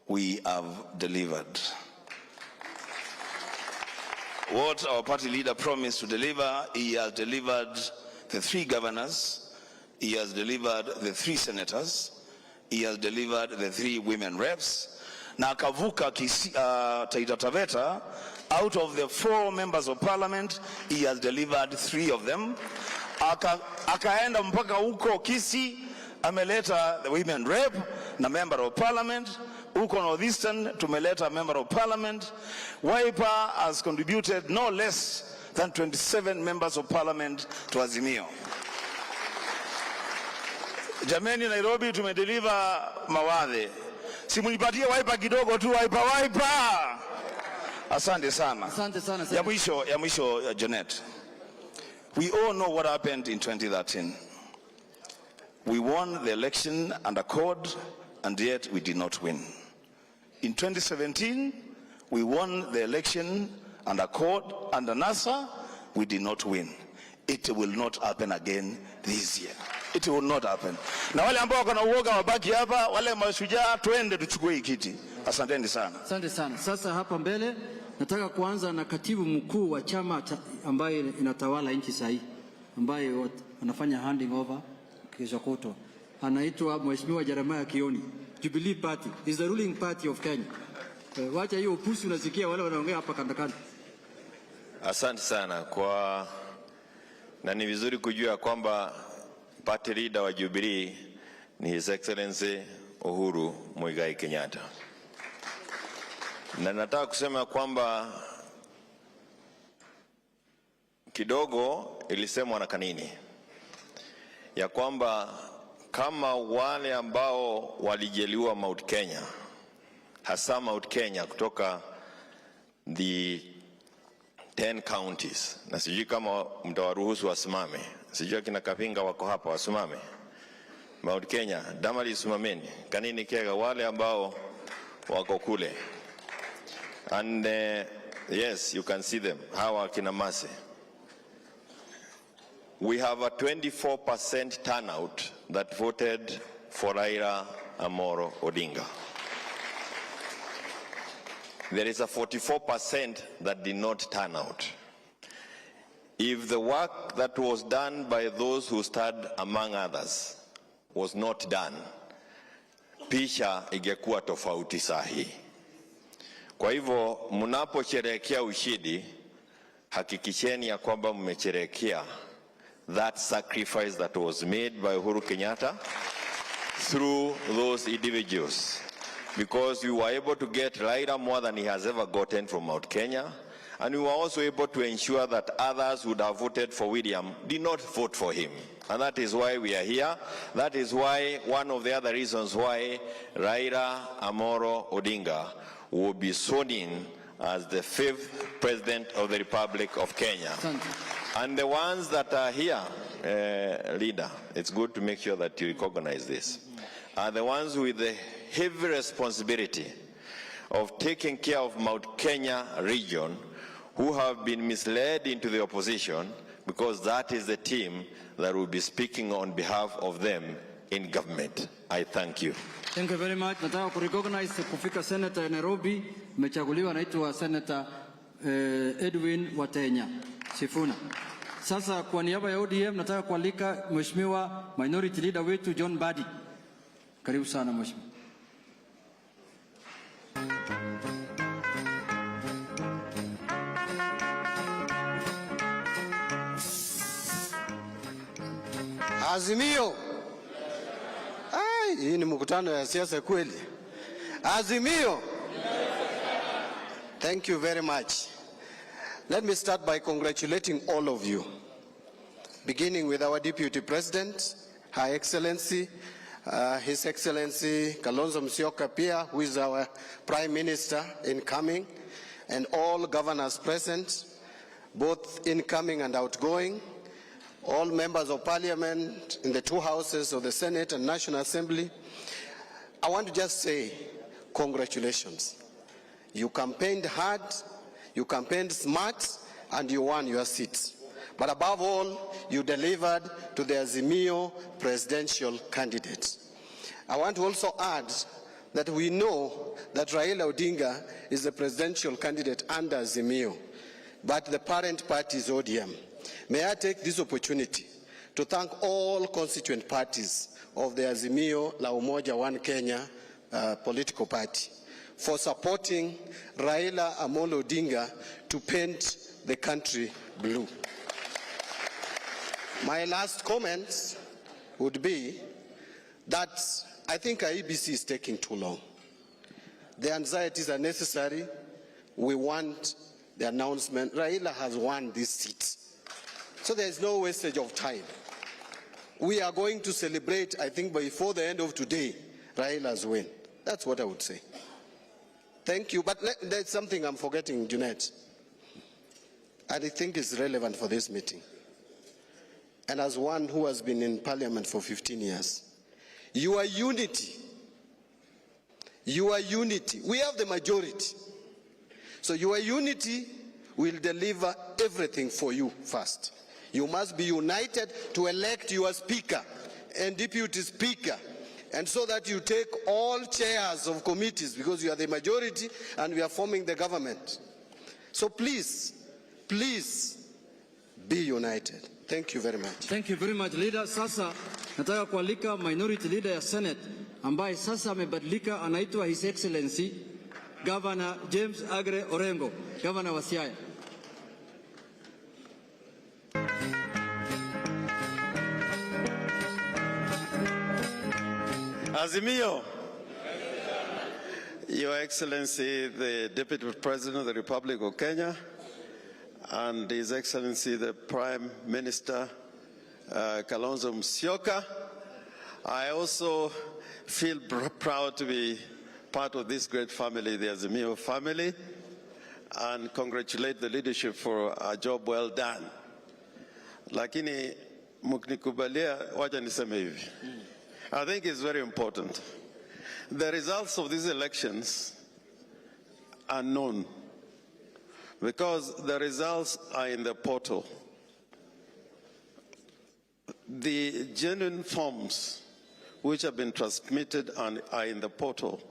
S17: we have delivered. What our party leader promised to deliver, he has delivered the 3 governors, he has delivered the 3 senators, he has delivered the 3 women reps. Na akavuka Taita Taveta, out of the 4 members of parliament, he has delivered 3 of them. Akaenda mpaka huko KICC, ameleta the women rep na member of parliament. Huko Northeastern tumeleta member of parliament. Wiper has contributed no less than 27 members of parliament to Azimio. Jameni, Nairobi tumedeliver mawadhe. Simunipatie Wiper kidogo tu, Wiper. Asante sana.
S1: Asante sana.
S17: Ya mwisho Janet. We all know what happened in 2013. We won the election under code, and yet we did not win. In 2017, we won the election under code, under NASA, we did not win. It will not happen again this year. It will not happen. Na wale ambao wako na uoga wabaki hapa, wale mashujaa tuende tuchukue hii kiti. Asanteni sana.
S1: Asante sana. Sasa hapa mbele nataka kuanza na katibu mkuu wa chama ambaye inatawala nchi sahihi, ambaye anafanya handing over kesho kutwa. Anaitwa Mheshimiwa Jeremiah Kioni. Jubilee Party is the ruling party of Kenya. Wacha hiyo upusi unasikia wale wanaongea hapa kandakanda.
S18: Asante sana na ni vizuri kujua kwamba party leader wa Jubilee ni His Excellency Uhuru Muigai Kenyatta. Na nataka kusema kwamba kidogo ilisemwa na Kanini ya kwamba kama wale ambao walijeliwa Mount Kenya, hasa Mount Kenya kutoka the 10 counties, na sijui kama mtawaruhusu wasimame, sijui kina Kapinga wako hapa wasimame. Mount Kenya, Damali simameni, Kanini Kega, wale ambao wako kule. And yes, you can see them, hawa kina Mase. We have a 24% turnout that voted for Raila Amolo Odinga. There is a 44% that did not turn out. If the work that was done by those who stood among others was not done, picha ingekuwa tofauti sahi. Kwa hivyo mnaposherehekea ushindi, hakikisheni ya kwamba mmesherehekea that sacrifice that was made by Uhuru Kenyatta through those individuals, because we were able to get Raila more than he has ever gotten from Mount Kenya, and we were also able to ensure that others would have voted for William did not vote for him. And that is why we are here. That is why one of the other reasons why Raila Amolo Odinga will be sworn in as the 5th President of the Republic of Kenya. And the ones that are here, leader, it's good to make sure that you recognize this, are the ones with the heavy responsibility of taking care of Mount Kenya region, who have been misled into the opposition, because that is the team that will be speaking on behalf of them in government. I thank you.
S1: Thank you very much. Nataka kurecognize kufika Senator ya Nairobi, mechaguliwa anaitwa Senator Edwin Watenya Sifuna. Sasa kwa niaba ya ODM nataka kualika Mheshimiwa Minority Leader wetu John Badi. Karibu sana Mheshimiwa.
S19: Azimio. Hii ni mkutano ya siasa kweli. Azimio. Thank you very much. Let me start by congratulating all of you, beginning with our Deputy President, Her Excellency, His Excellency Kalonzo Musyoka Pia, who is our Prime Minister incoming, and all governors present, both incoming and outgoing, all members of Parliament in the two houses of the Senate and National Assembly. I want to just say congratulations. You campaigned hard, you campaigned smart, and you won your seats. But above all, you delivered to the Azimio presidential candidate. I want to also add that we know that Raila Odinga is the presidential candidate under Azimio, but the parent party is ODM. May I take this opportunity to thank all constituent parties of the Azimio La Umoja One Kenya political party for supporting Raila Amolo Odinga to paint the country blue. My last comment would be that I think IEBC is taking too long. The anxieties are necessary. We want the announcement. Raila has won this seat. So there is no wastage of time. We are going to celebrate, I think, before the end of today, Raila's win. That's what I would say. Thank you. But there's something I'm forgetting, Junet. And I think it's relevant for this meeting. And as one who has been in Parliament for 15 years, your unity, we have the majority. So your unity will deliver everything for you first. You must be united to elect your speaker and deputy speaker, and so that you take all chairs of committees, because you are the majority and we are forming the government. So please, please be united. Thank you very much.
S1: Thank you very much, leader. Sasa nataka kualika minority leader ya Senate ambaye sasa amebadilika, anaitwa His Excellency Governor James Agre Orengo, Governor wa Siaya.
S18: Azimio.
S20: Your Excellency, the Deputy President of the Republic of Kenya, and His Excellency, the Prime Minister, Kalonzo Musyoka. I also feel proud to be part of this great family, the Azimio family, and congratulate the leadership for a job well done. Lakini mkinikubalia, wacha niseme hivi. I think it's very important. The results of these elections are known because the results are in the portal. The genuine forms which have been transmitted and are in the portal,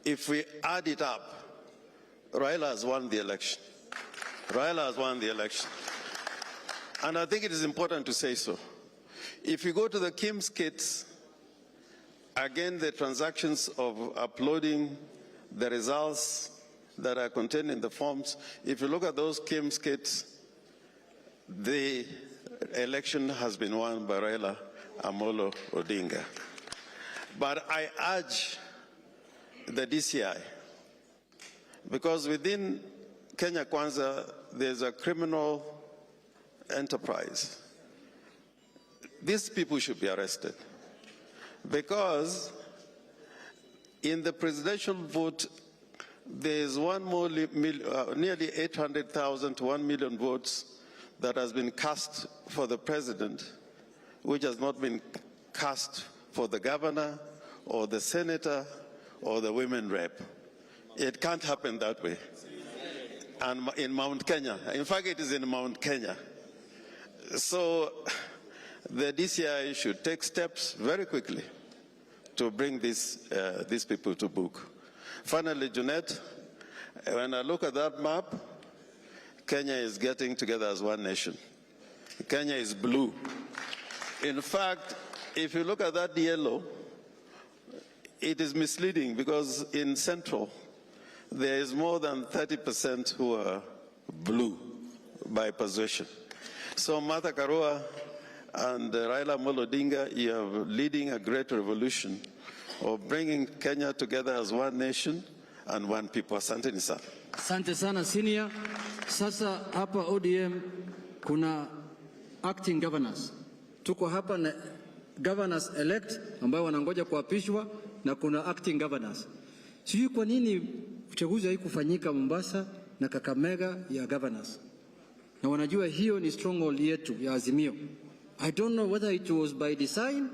S20: if we add it up, Raila has won the election. Raila has won the election. And I think it is important to say so. If you go to the KICC kits, again, the transactions of uploading the results that are contained in the forms, if you look at those KICC kits, the election has been won by Raila Amolo Odinga. But I urge the DCI, because within Kenya Kwanza, there's a criminal enterprise. These people should be arrested. Because in the presidential vote, there's nearly 800,000 to 1 million votes that has been cast for the president, which has not been cast for the governor or the senator or the women rep. It can't happen that way. And in Mount Kenya, in fact, it is in Mount Kenya. So the DCI should take steps very quickly to bring these people to book. Finally, Junet, when I look at that map, Kenya is getting together as one nation. Kenya is blue. In fact, if you look at that yellow, it is misleading because in Central, there is more than 30% who are blue by position. So Martha Karua and Raila Amolo Odinga, you are leading a great revolution of bringing Kenya together as one nation and one people. Asante sana.
S1: Asante sana senior. Sasa hapa ODM kuna acting governors. Tuko hapa na governors elect ambao wanangoja kuapishwa na kuna acting governors. Sijui kwa nini uchaguzi haikufanyika Mombasa na Kakamega ya governors. Na wanajua hiyo ni stronghold yetu ya Azimio. I don't know whether it was by design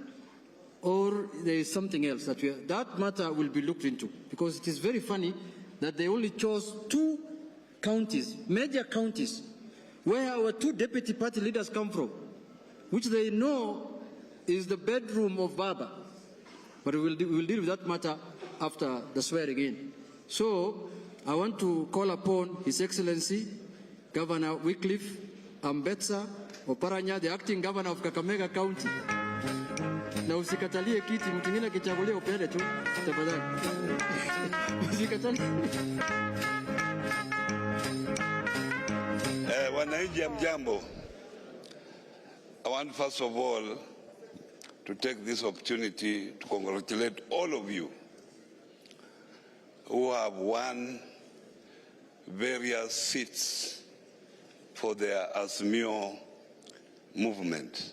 S1: or there is something else that matter will be looked into, because it is very funny that they only chose 2 counties, major counties, where our 2 deputy party leaders come from, which they know is the bedroom of Baba. But we'll deal with that matter after the swearing in. So I want to call upon His Excellency Governor Wycliffe Ambetsa Oparanya, the acting governor of Kakamega County. Na usikatalie kiti, mtu mwingine akichagulia upende tu, tafadhali. Usikatalie.
S21: Wananchi mjambo. I want first of all to take this opportunity to congratulate all of you who have won various seats for the Azimio movement.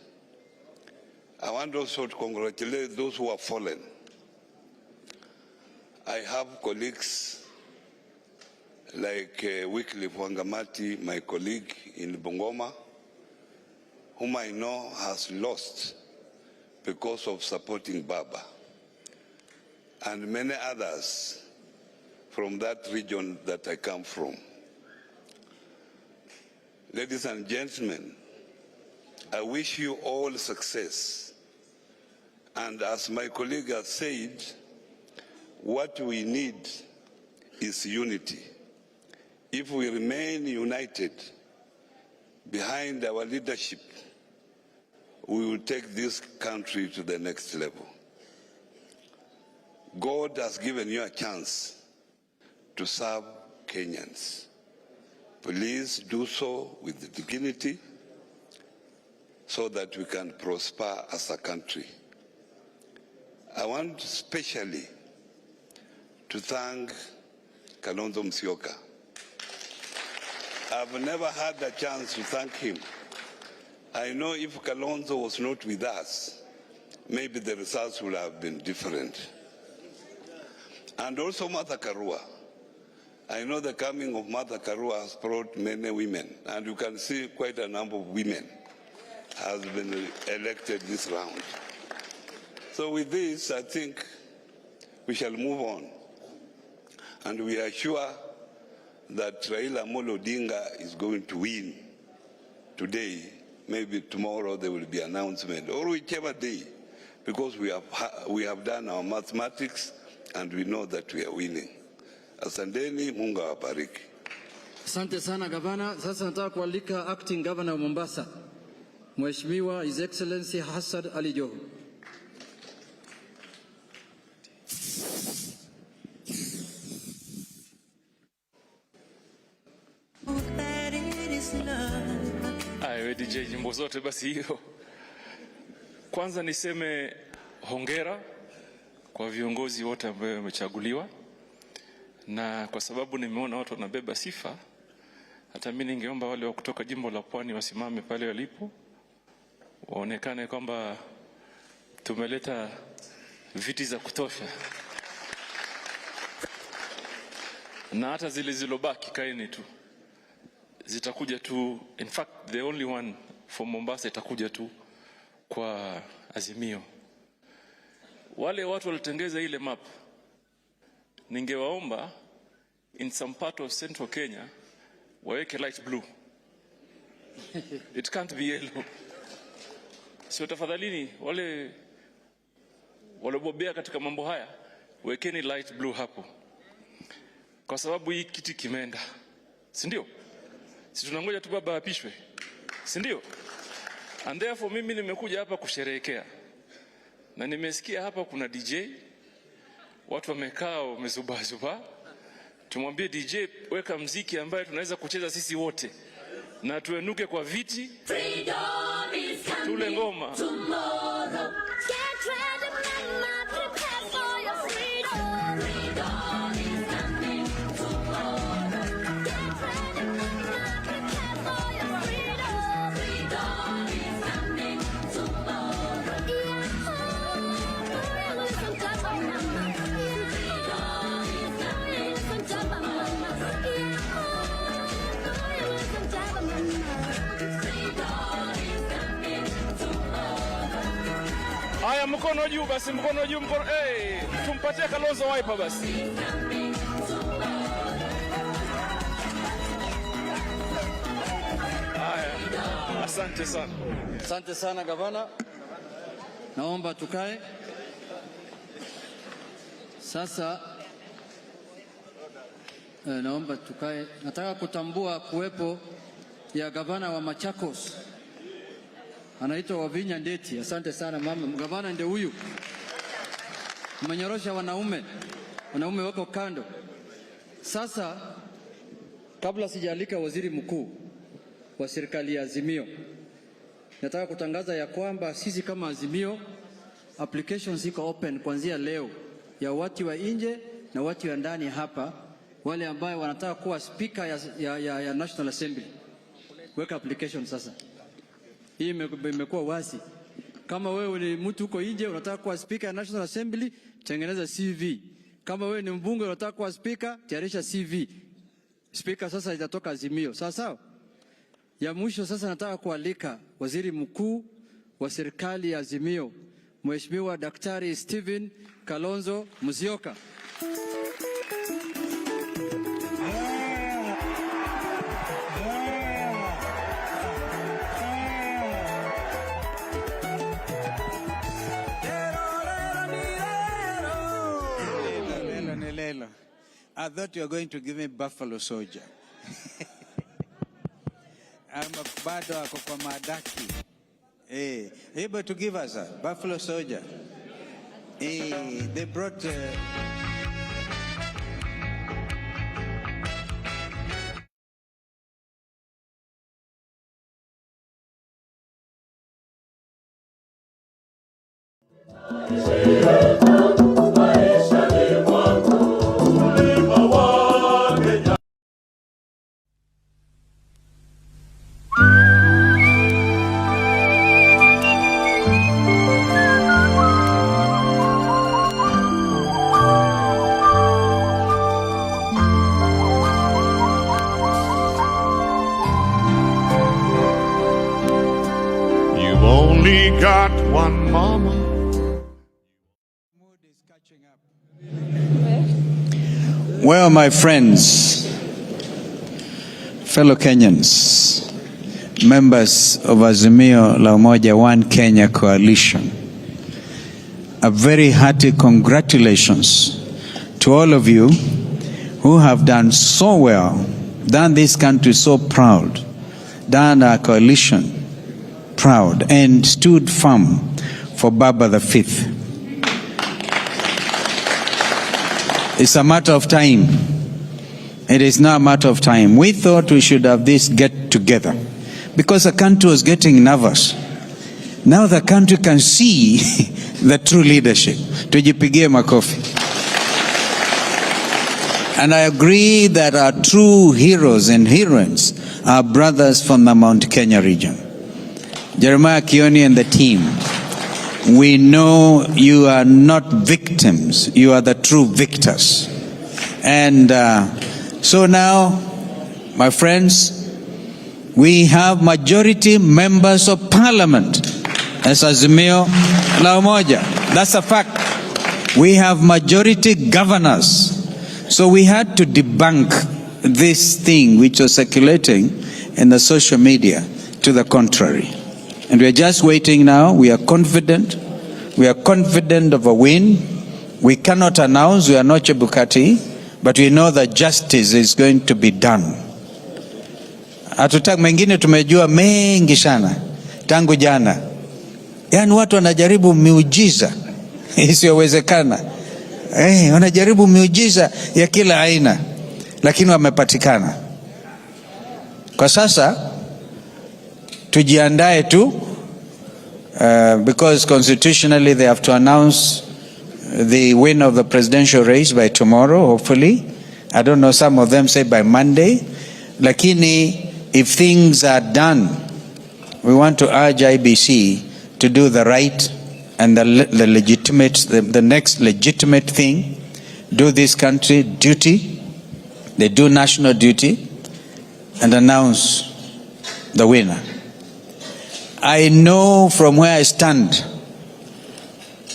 S21: I want also to congratulate those who have fallen. I have colleagues like Wycliffe Wangamati, my colleague in Bungoma, whom I know has lost because of supporting Baba, and many others from that region that I come from. Ladies and gentlemen, I wish you all success. And as my colleague has said, what we need is unity. If we remain united behind our leadership, we will take this country to the next level. God has given you a chance to serve Kenyans. Please do so with dignity so that we can prosper as a country. I want especially to thank Kalonzo Musyoka. I've never had the chance to thank him. I know if Kalonzo was not with us, maybe the results would have been different. And also Martha Karua. I know the coming of Martha Karua has brought many women, and you can see quite a number of women has been elected this round. So with this, I think we shall move on. And we are sure that Raila Amolo Odinga is going to win today. Maybe tomorrow there will be an announcement, or whichever day, because we have done our mathematics and we know that we are winning. Asanteni, Mungu awabariki.
S1: Asante sana gavana. Sasa nataka kualika acting governor wa Mombasa, Mheshimiwa His Excellency Hassan Ali Joho.
S3: Ayo DJ nyimbo zote basi hiyo. Kwanza niseme hongera kwa viongozi wote ambao wamechaguliwa, na kwa sababu nimeona watu wanabeba sifa, hata mimi ningeomba wale wa kutoka jimbo la Pwani wasimame pale walipo, waonekane kwamba tumeleta viti za kutosha, na hata zile zilobaki kaeni tu, zitakuja tu. In fact, the only one from Mombasa itakuja tu kwa Azimio. Wale watu walitengeza ile map, ningewaomba in some part of central Kenya waweke light blue. It can't be yellow. So tafadhalini wale walobobea katika mambo haya, wekeni light blue hapo, kwa sababu hii kiti kimeenda, si ndio? Si tunangoja tu baba apishwe, si ndio? And therefore mimi nimekuja hapa kusherehekea, na nimesikia hapa kuna DJ, watu wamekaa wamezubazuba. Tumwambie DJ weka mziki ambaye tunaweza kucheza sisi wote na tuenuke kwa viti, tule ngoma. Haya, mkono juu basi, mkono juu, mkono. Hey, tumpatie Kalonzo wiper basi. Haya, asante sana.
S1: Asante sana gavana. Naomba tukae. Sasa naomba tukae. Nataka kutambua kuwepo ya gavana wa Machakos, anaitwa Wavinya Ndeti. Asante sana mama. Gavana ndio huyu. Mmenyorosha wanaume wako kando. Sasa kabla sijalika waziri mkuu wa serikali ya Azimio, nataka kutangaza ya kwamba sisi kama Azimio applications iko open kuanzia leo ya watu wa nje na watu wa ndani hapa, wale ambao wanataka kuwa speaker ya National Assembly. Weka application sasa. Hii imekuwa wazi. Kama wewe ni mtu uko nje unataka kuwa speaker ya National Assembly, tengeneza CV. Kama wewe ni mbunge unataka kuwa speaker, tayarisha CV. Speaker sasa itatoka Azimio. Sawa sawa? Ya mwisho sasa nataka kualika waziri mkuu wa serikali ya Azimio, Mheshimiwa Daktari Stephen Kalonzo Musyoka.
S22: I thought you were going to give me buffalo soldier. Bado ako kwa madaki. Able to give us a buffalo soldier. They brought
S2: mama.
S22: Well, my friends, fellow Kenyans, members of Azimio la Umoja One Kenya Coalition, a very hearty congratulations to all of you who have done so well, done this country so proud, done our coalition proud, and stood firm for Baba the Fifth. It's a matter of time. It is now a matter of time. We thought we should have this get together because the country was getting nervous. Now the country can see the true leadership. Tujipigie makofi. And I agree that our true heroes and heroines are brothers from the Mount Kenya region. Jeremiah Kioni and the team. We know you are not victims, you are the true victors. And so now, my friends, we have majority members of parliament as Azimio la Umoja. That's a fact. We have majority governors. So we had to debunk this thing which was circulating in the social media to the contrary. And we are just waiting now. We are confident. We are confident of a win. We cannot announce. We are not Chebukati, but we know that justice is going to be done. Hatutaki mengine, tumejua mengi sana tangu jana. Yaani watu wanajaribu miujiza isiyowezekana. Wanajaribu miujiza ya kila aina, lakini wamepatikana. Kwa sasa tujiandae tu, because constitutionally they have to announce the win of the presidential race by tomorrow, hopefully. I don't know, some of them say by Monday. Lakini if things are done, we want to urge IBC to do the right and the legitimate, the next legitimate thing. Do this country duty. They do national duty and announce the winner. I know from where I stand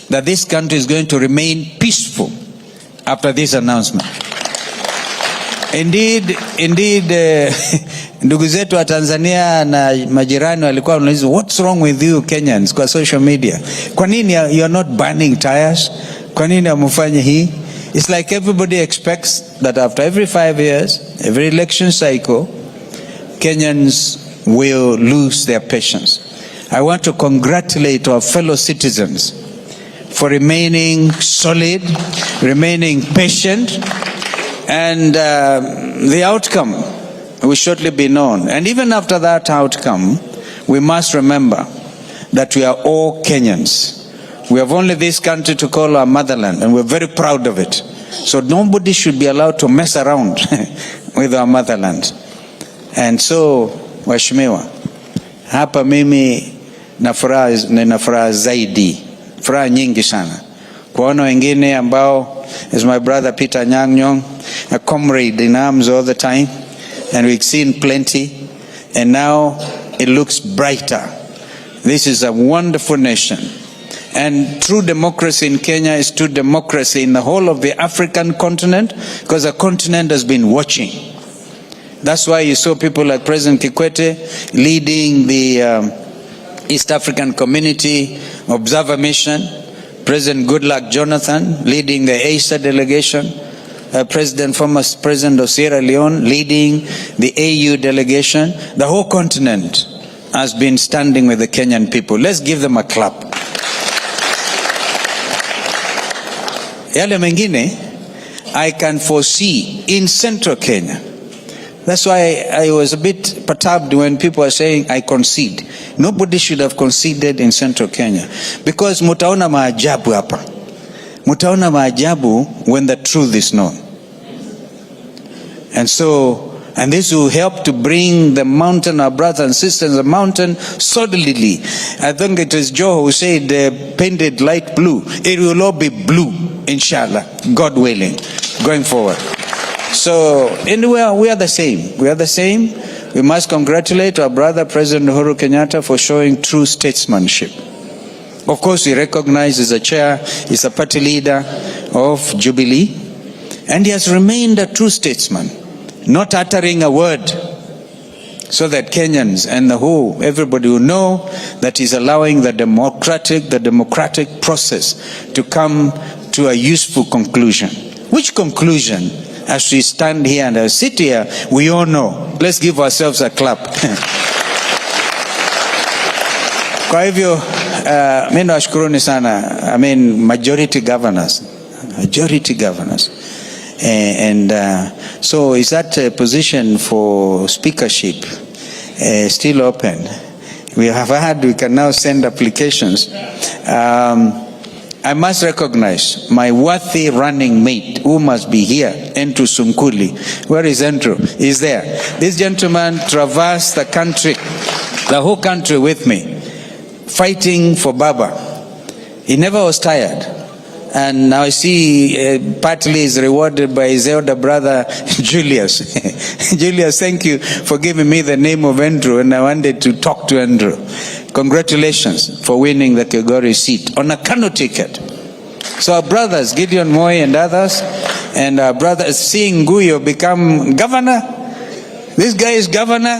S22: that this country is going to remain peaceful after this announcement. Indeed, ndugu zetu wa Tanzania na majirani walikuwa wanauliza, what's wrong with you Kenyans kwa social media? Kwa nini you are not burning tires? Kwa nini hamfanyi hii? It's like everybody expects that after every 5 years, every election cycle, Kenyans will lose their patience. I want to congratulate our fellow citizens for remaining solid, remaining patient, and the outcome will shortly be known. And even after that outcome, we must remember that we are all Kenyans. We have only this country to call our motherland, and we're very proud of it. So nobody should be allowed to mess around with our motherland. And so, Waheshimiwa, hapa mimi nina furaha zaidi, furaha nyingi sana kuona wengine ambao, as my brother Peter Nyang', a comrade in arms all the time, and we've seen plenty, and now it looks brighter. This is a wonderful nation. And true democracy in Kenya is true democracy in the whole of the African continent, because the continent has been watching. That's why you saw people like President Kikwete leading the East African Community Observer Mission, President Goodluck Jonathan leading the ASA delegation, former President of Sierra Leone leading the AU delegation. The whole continent has been standing with the Kenyan people. Let's give them a clap. Yale mengine, I can foresee in central Kenya. That's why I was a bit perturbed when people are saying I concede. Nobody should have conceded in central Kenya, because mutaona maajabu hapa. Mutaona maajabu when the truth is known. And so, and this will help to bring the mountain, our brothers and sisters, the mountain solidly. I think it is Joe who said painted light blue. It will all be blue, inshallah, God willing, going forward. So, anyway, we are the same. We are the same. We must congratulate our brother President Uhuru Kenyatta for showing true statesmanship. Of course, we recognize he's a chair, he's a party leader of Jubilee, and he has remained a true statesman, not uttering a word, so that Kenyans and everybody will know that he's allowing the democratic process to come to a useful conclusion. Which conclusion, as we stand here and sit here, we all know. Let's give ourselves a clap. Kwa hivyo, mimi nawashukuruni sana. I mean, majority governors. So is that position for speakership still open? We can now send applications. I must recognize my worthy running mate who must be here, Andrew Sunkuli. Where is Andrew? He's there. This gentleman traversed the country, the whole country with me, fighting for Baba. He never was tired. And now I see partly is rewarded by his elder brother, Julius. Julius, thank you for giving me the name of Andrew, and I wanted to talk to Andrew. Congratulations for winning the Kigori seat on a Kano ticket. So our brothers, Gideon Moi and others, and our brothers, seeing Guyo become governor. This guy is governor.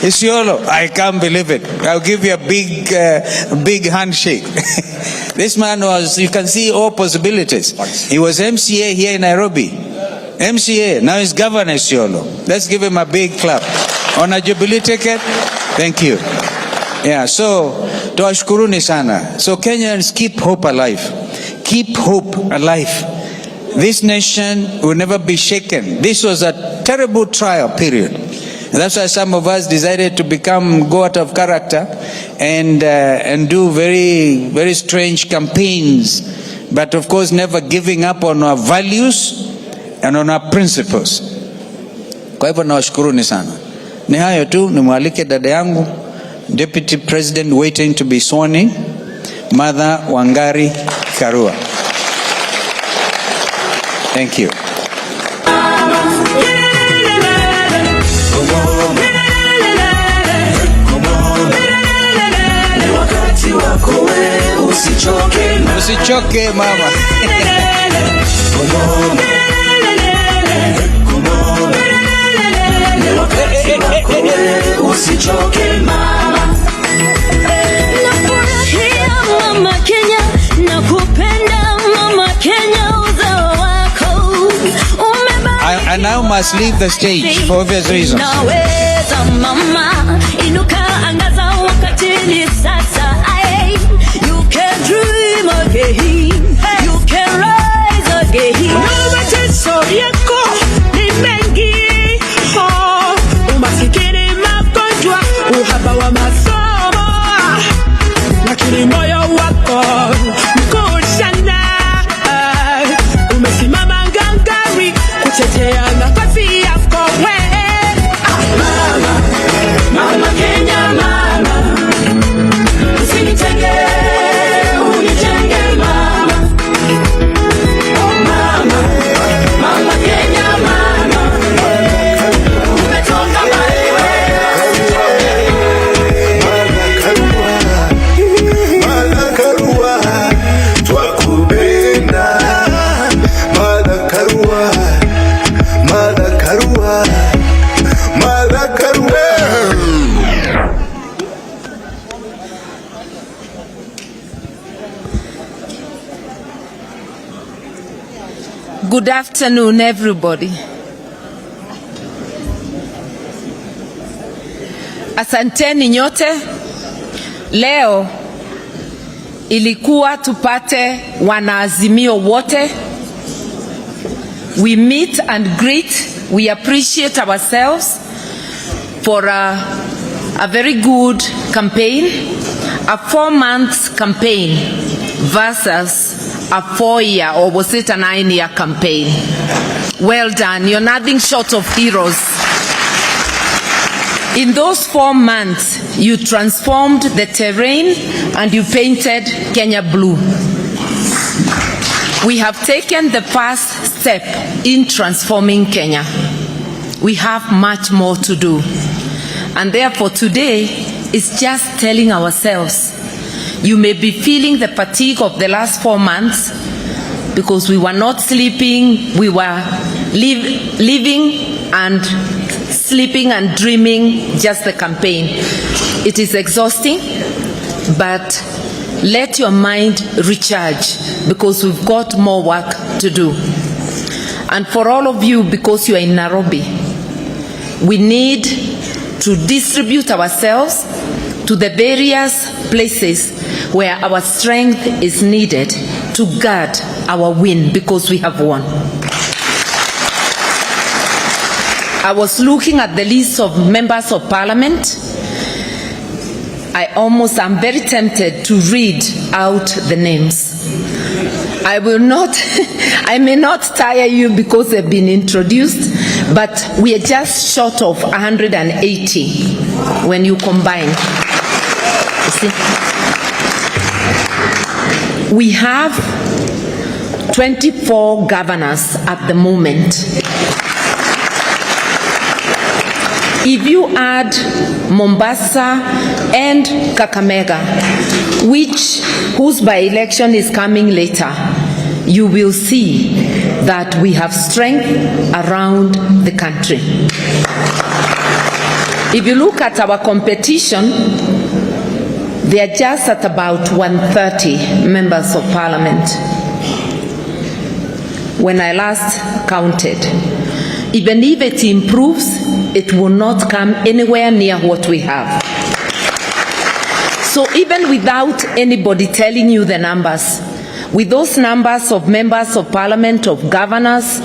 S22: Isiolo, I can't believe it. I'll give you a big handshake. This man was, you can see all possibilities. He was MCA here in Nairobi. MCA, now he's governor Isiolo. Let's give him a big clap. On a Jubilee ticket, thank you. Yeah, so, tuwashukuruni sana. So Kenyans, keep hope alive. Keep hope alive. This nation will never be shaken. This was a terrible trial period. And that's why some of us decided to go out of character and do very, very strange campaigns. But of course, never giving up on our values and on our principles. Kwa hivyo nawashukuruni sana. Ni hayo tu, nimwalike dada yangu, Deputy President waiting to be sworn in, Mother Wangari Karua. Thank you. Usichoke mama.
S4: Usichoke mama. Nafurahia mama Kenya, nakupenda mama Kenya, uzao wako
S22: I now must leave the stage for obvious reasons.
S4: Naweza mama, inuka angaza wakati ni sasa. You can dream again, you can rise again. Mateso yako ni mengi, umasikini, magonjwa, uhaba wa masomo, lakini moyo wako mkuu sana. Umesimama ngangari kutetea nafasi yako wewe. Mama, mama Kenya mama, usinitenge, unitenge mama. Oh mama, mama Kenya mama, umetoka mbali wewe.
S2: Mother Karua, twakupenda. Mother Karua, Mother Karua, Mother Karua.
S5: Good afternoon, everybody. Asanteni nyote. Leo ilikuwa tupate wanaazimio wote. We meet and greet. We appreciate ourselves for a very good campaign, a 4-month campaign versus a 4-year, or was it a 9-year campaign? Well done. You're nothing short of heroes. In those 4 months, you transformed the terrain and you painted Kenya blue. We have taken the first step in transforming Kenya. We have much more to do. And therefore today is just telling ourselves, You may be feeling the fatigue of the last 4 months because we were not sleeping, we were living and sleeping and dreaming just the campaign. It is exhausting, but let your mind recharge because we've got more work to do. And for all of you, because you are in Nairobi, we need to distribute ourselves to the various places where our strength is needed to guard our win, because we have won. I was looking at the list of members of parliament. I'm very tempted to read out the names. I may not tire you because they've been introduced, but we are just short of 180 when you combine. You see? We have 24 governors at the moment. If you add Mombasa and Kakamega, whose by-election is coming later, you will see that we have strength around the country. If you look at our competition, they are just at about 130 members of parliament when I last counted. Even if it improves, it will not come anywhere near what we have. So even without anybody telling you the numbers, with those numbers of members of parliament, of governors,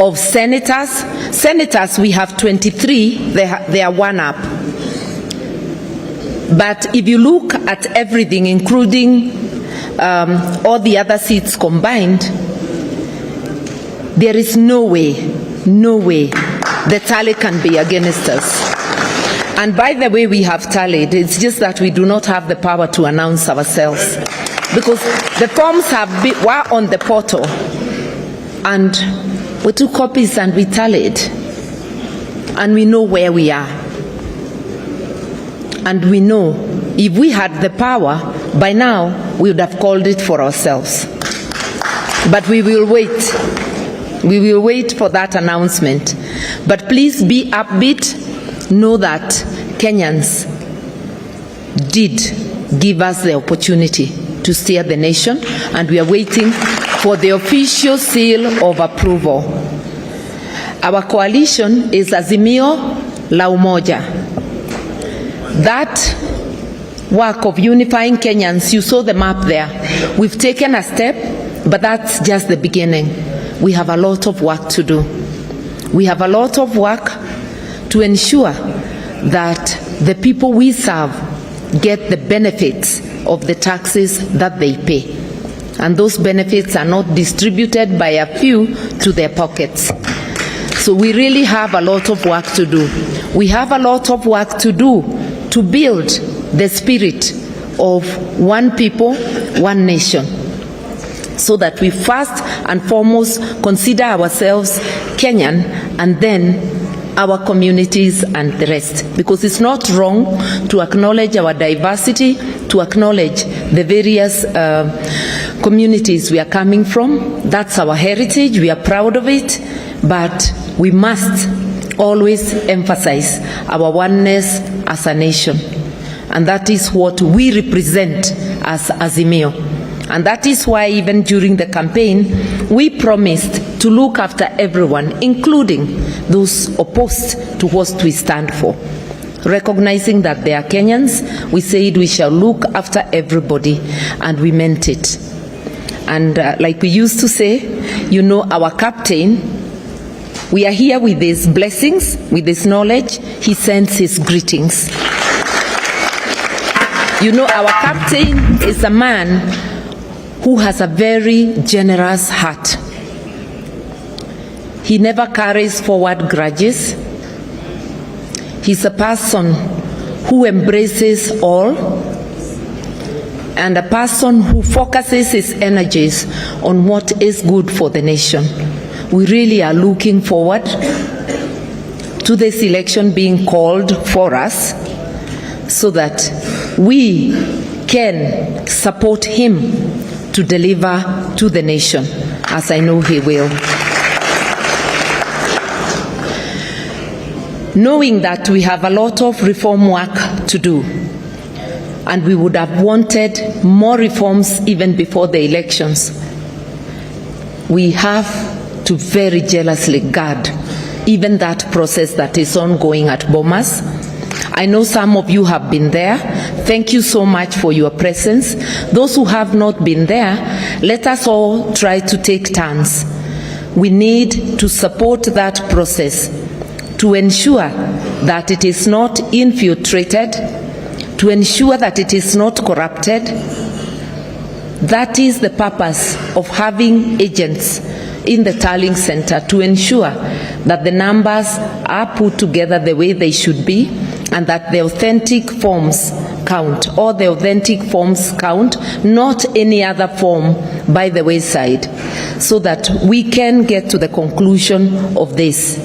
S5: of senators, we have 23, they are one up. But if you look at everything, including all the other seats combined, there is no way the tally can be against us. And by the way, we have tallied. It's just that we do not have the power to announce ourselves, because the forms were on the portal, and we took copies and we tallied, and we know where we are. And we know if we had the power, by now we would have called it for ourselves. But we will wait. We will wait for that announcement. But please be upbeat. Know that Kenyans did give us the opportunity to steer the nation, and we are waiting for the official seal of approval. Our coalition is Azimio la Umoja. That work of unifying Kenyans, you saw the map there. We've taken a step, but that's just the beginning. We have a lot of work to do. We have a lot of work to ensure that the people we serve get the benefits of the taxes that they pay. And those benefits are not distributed by a few to their pockets. So we really have a lot of work to do. We have a lot of work to do to build the spirit of one people, one nation, so that we first and foremost consider ourselves Kenyan, and then our communities and the rest. Because it's not wrong to acknowledge our diversity, to acknowledge the various communities we are coming from. That's our heritage, we are proud of it, but we must always emphasize our oneness as a nation. And that is what we represent as Azimio. And that is why even during the campaign, we promised to look after everyone, including those opposed to what we stand for. Recognizing that they are Kenyans, we said we shall look after everybody, and we meant it. And like we used to say, you know, our captain, we are here with his blessings, with his knowledge, he sends his greetings. You know, our captain is a man who has a very generous heart. He never carries forward grudges. He's a person who embraces all, and a person who focuses his energies on what is good for the nation. We really are looking forward to this election being called for us, so that we can support him to deliver to the nation, as I know he will. Knowing that we have a lot of reform work to do, and we would have wanted more reforms even before the elections, we have to very jealously guard even that process that is ongoing at Bomas. I know some of you have been there. Thank you so much for your presence. Those who have not been there, let us all try to take turns. We need to support that process to ensure that it is not infiltrated, to ensure that it is not corrupted. That is the purpose of having agents in the tallying center, to ensure that the numbers are put together the way they should be, and that the authentic forms count, or the authentic forms count, not any other form by the wayside, so that we can get to the conclusion of this.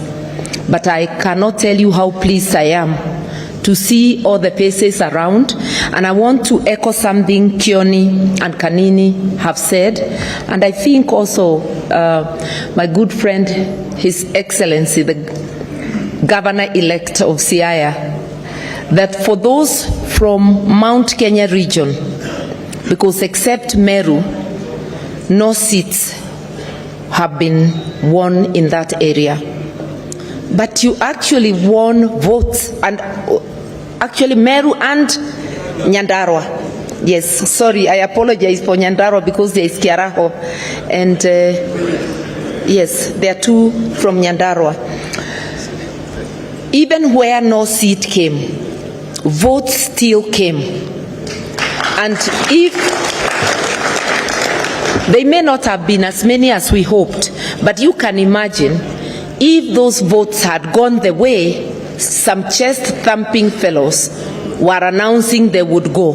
S5: But I cannot tell you how pleased I am to see all the faces around, and I want to echo something Kioni and Kanini have said, and I think also my good friend, His Excellency, the Governor-elect of Siaya, that for those from Mount Kenya region, because except Meru, no seats have been won in that area. But you actually won votes, and actually Meru and Nyandarua. Yes, sorry, I apologize for Nyandarua because there is Kiaraho, and yes, there are two from Nyandarua. Even where no seat came, votes still came. And if they may not have been as many as we hoped, but you can imagine if those votes had gone the way some chest-thumping fellows were announcing they would go,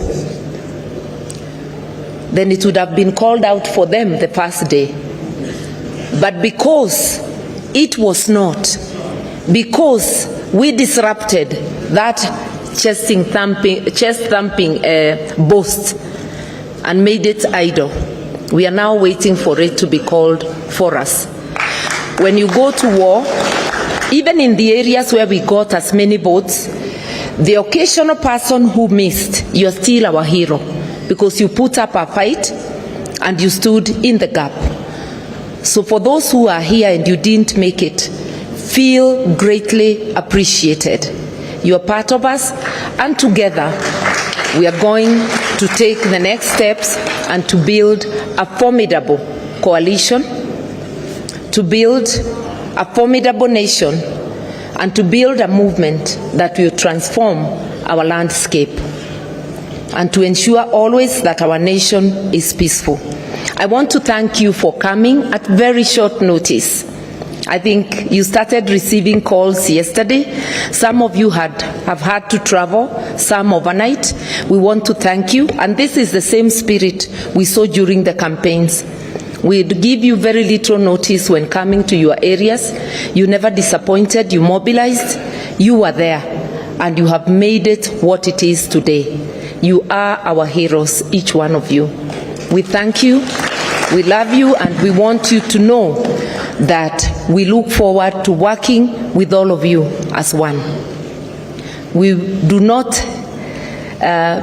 S5: then it would have been called out for them the first day. But because it was not, because we disrupted that chest-thumping boast and made it idle, we are now waiting for it to be called for us. When you go to war, even in the areas where we got as many votes, the occasional person who missed, you're still our hero, because you put up a fight and you stood in the gap. So for those who are here and you didn't make it, feel greatly appreciated. You're part of us, and together we are going to take the next steps and to build a formidable coalition, to build a formidable nation, and to build a movement that will transform our landscape, and to ensure always that our nation is peaceful. I want to thank you for coming at very short notice. I think you started receiving calls yesterday. Some of you have had to travel, some overnight. We want to thank you, and this is the same spirit we saw during the campaigns. We'd give you very little notice when coming to your areas. You never disappointed, you mobilized, you were there, and you have made it what it is today. You are our heroes, each one of you. We thank you, we love you, and we want you to know that we look forward to working with all of you as one. We do not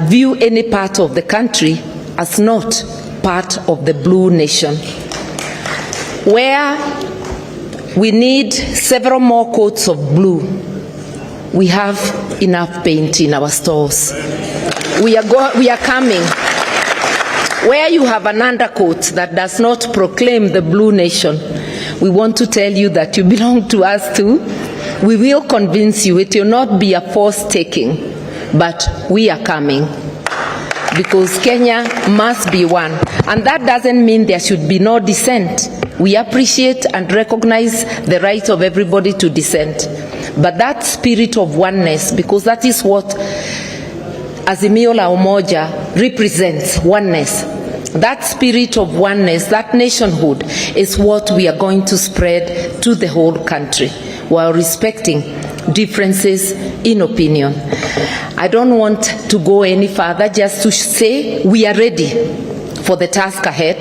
S5: view any part of the country as not part of the blue nation. Where we need several more coats of blue, we have enough paint in our stores. We are coming. Where you have an undercoat that does not proclaim the blue nation, we want to tell you that you belong to us too. We will convince you. It will not be a forced taking, but we are coming, because Kenya must be one. And that doesn't mean there should be no dissent. We appreciate and recognize the right of everybody to dissent. But that spirit of oneness, because that is what Azimio la Umoja represents, oneness. That spirit of oneness, that nationhood, is what we are going to spread to the whole country, while respecting differences in opinion. I don't want to go any further, just to say we are ready for the task ahead.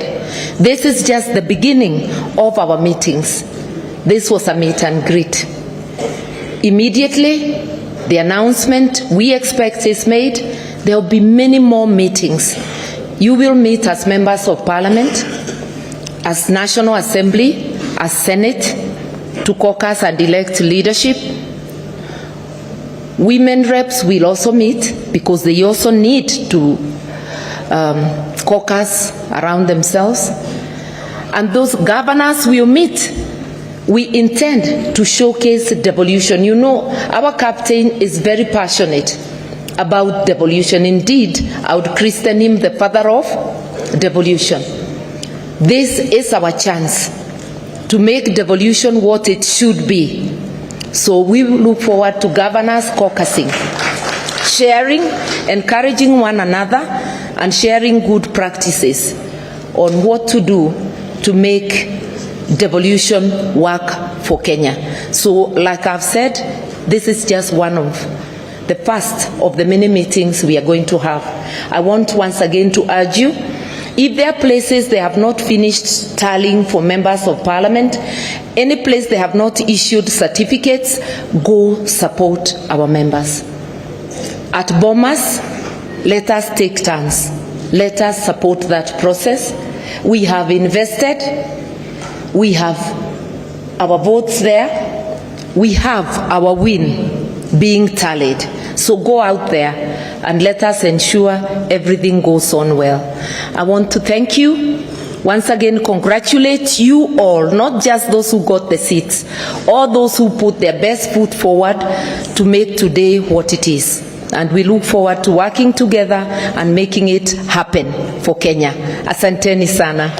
S5: This is just the beginning of our meetings. This was a meet and greet. Immediately, the announcement we expect is made. There will be many more meetings. You will meet as members of parliament, as National Assembly, as Senate, to caucus and elect leadership. Women reps will also meet because they also need to caucus around themselves. And those governors will meet. We intend to showcase devolution. You know, our captain is very passionate about devolution. Indeed, I would christen him the father of devolution. This is our chance to make devolution what it should be. So we look forward to governors caucusing, sharing, encouraging one another, and sharing good practices on what to do to make devolution work for Kenya. So, like I've said, this is just one of the first of the many meetings we are going to have. I want once again to urge you, if there are places they have not finished tallying for members of parliament, any place they have not issued certificates, go support our members. At Bomas, let us take turns. Let us support that process. We have invested. We have our votes there. We have our win being tallied. So go out there and let us ensure everything goes on well. I want to thank you. Once again, congratulate you all, not just those who got the seats, all those who put their best foot forward to make today what it is. And we look forward to working together and making it happen for Kenya. Asanteni sana.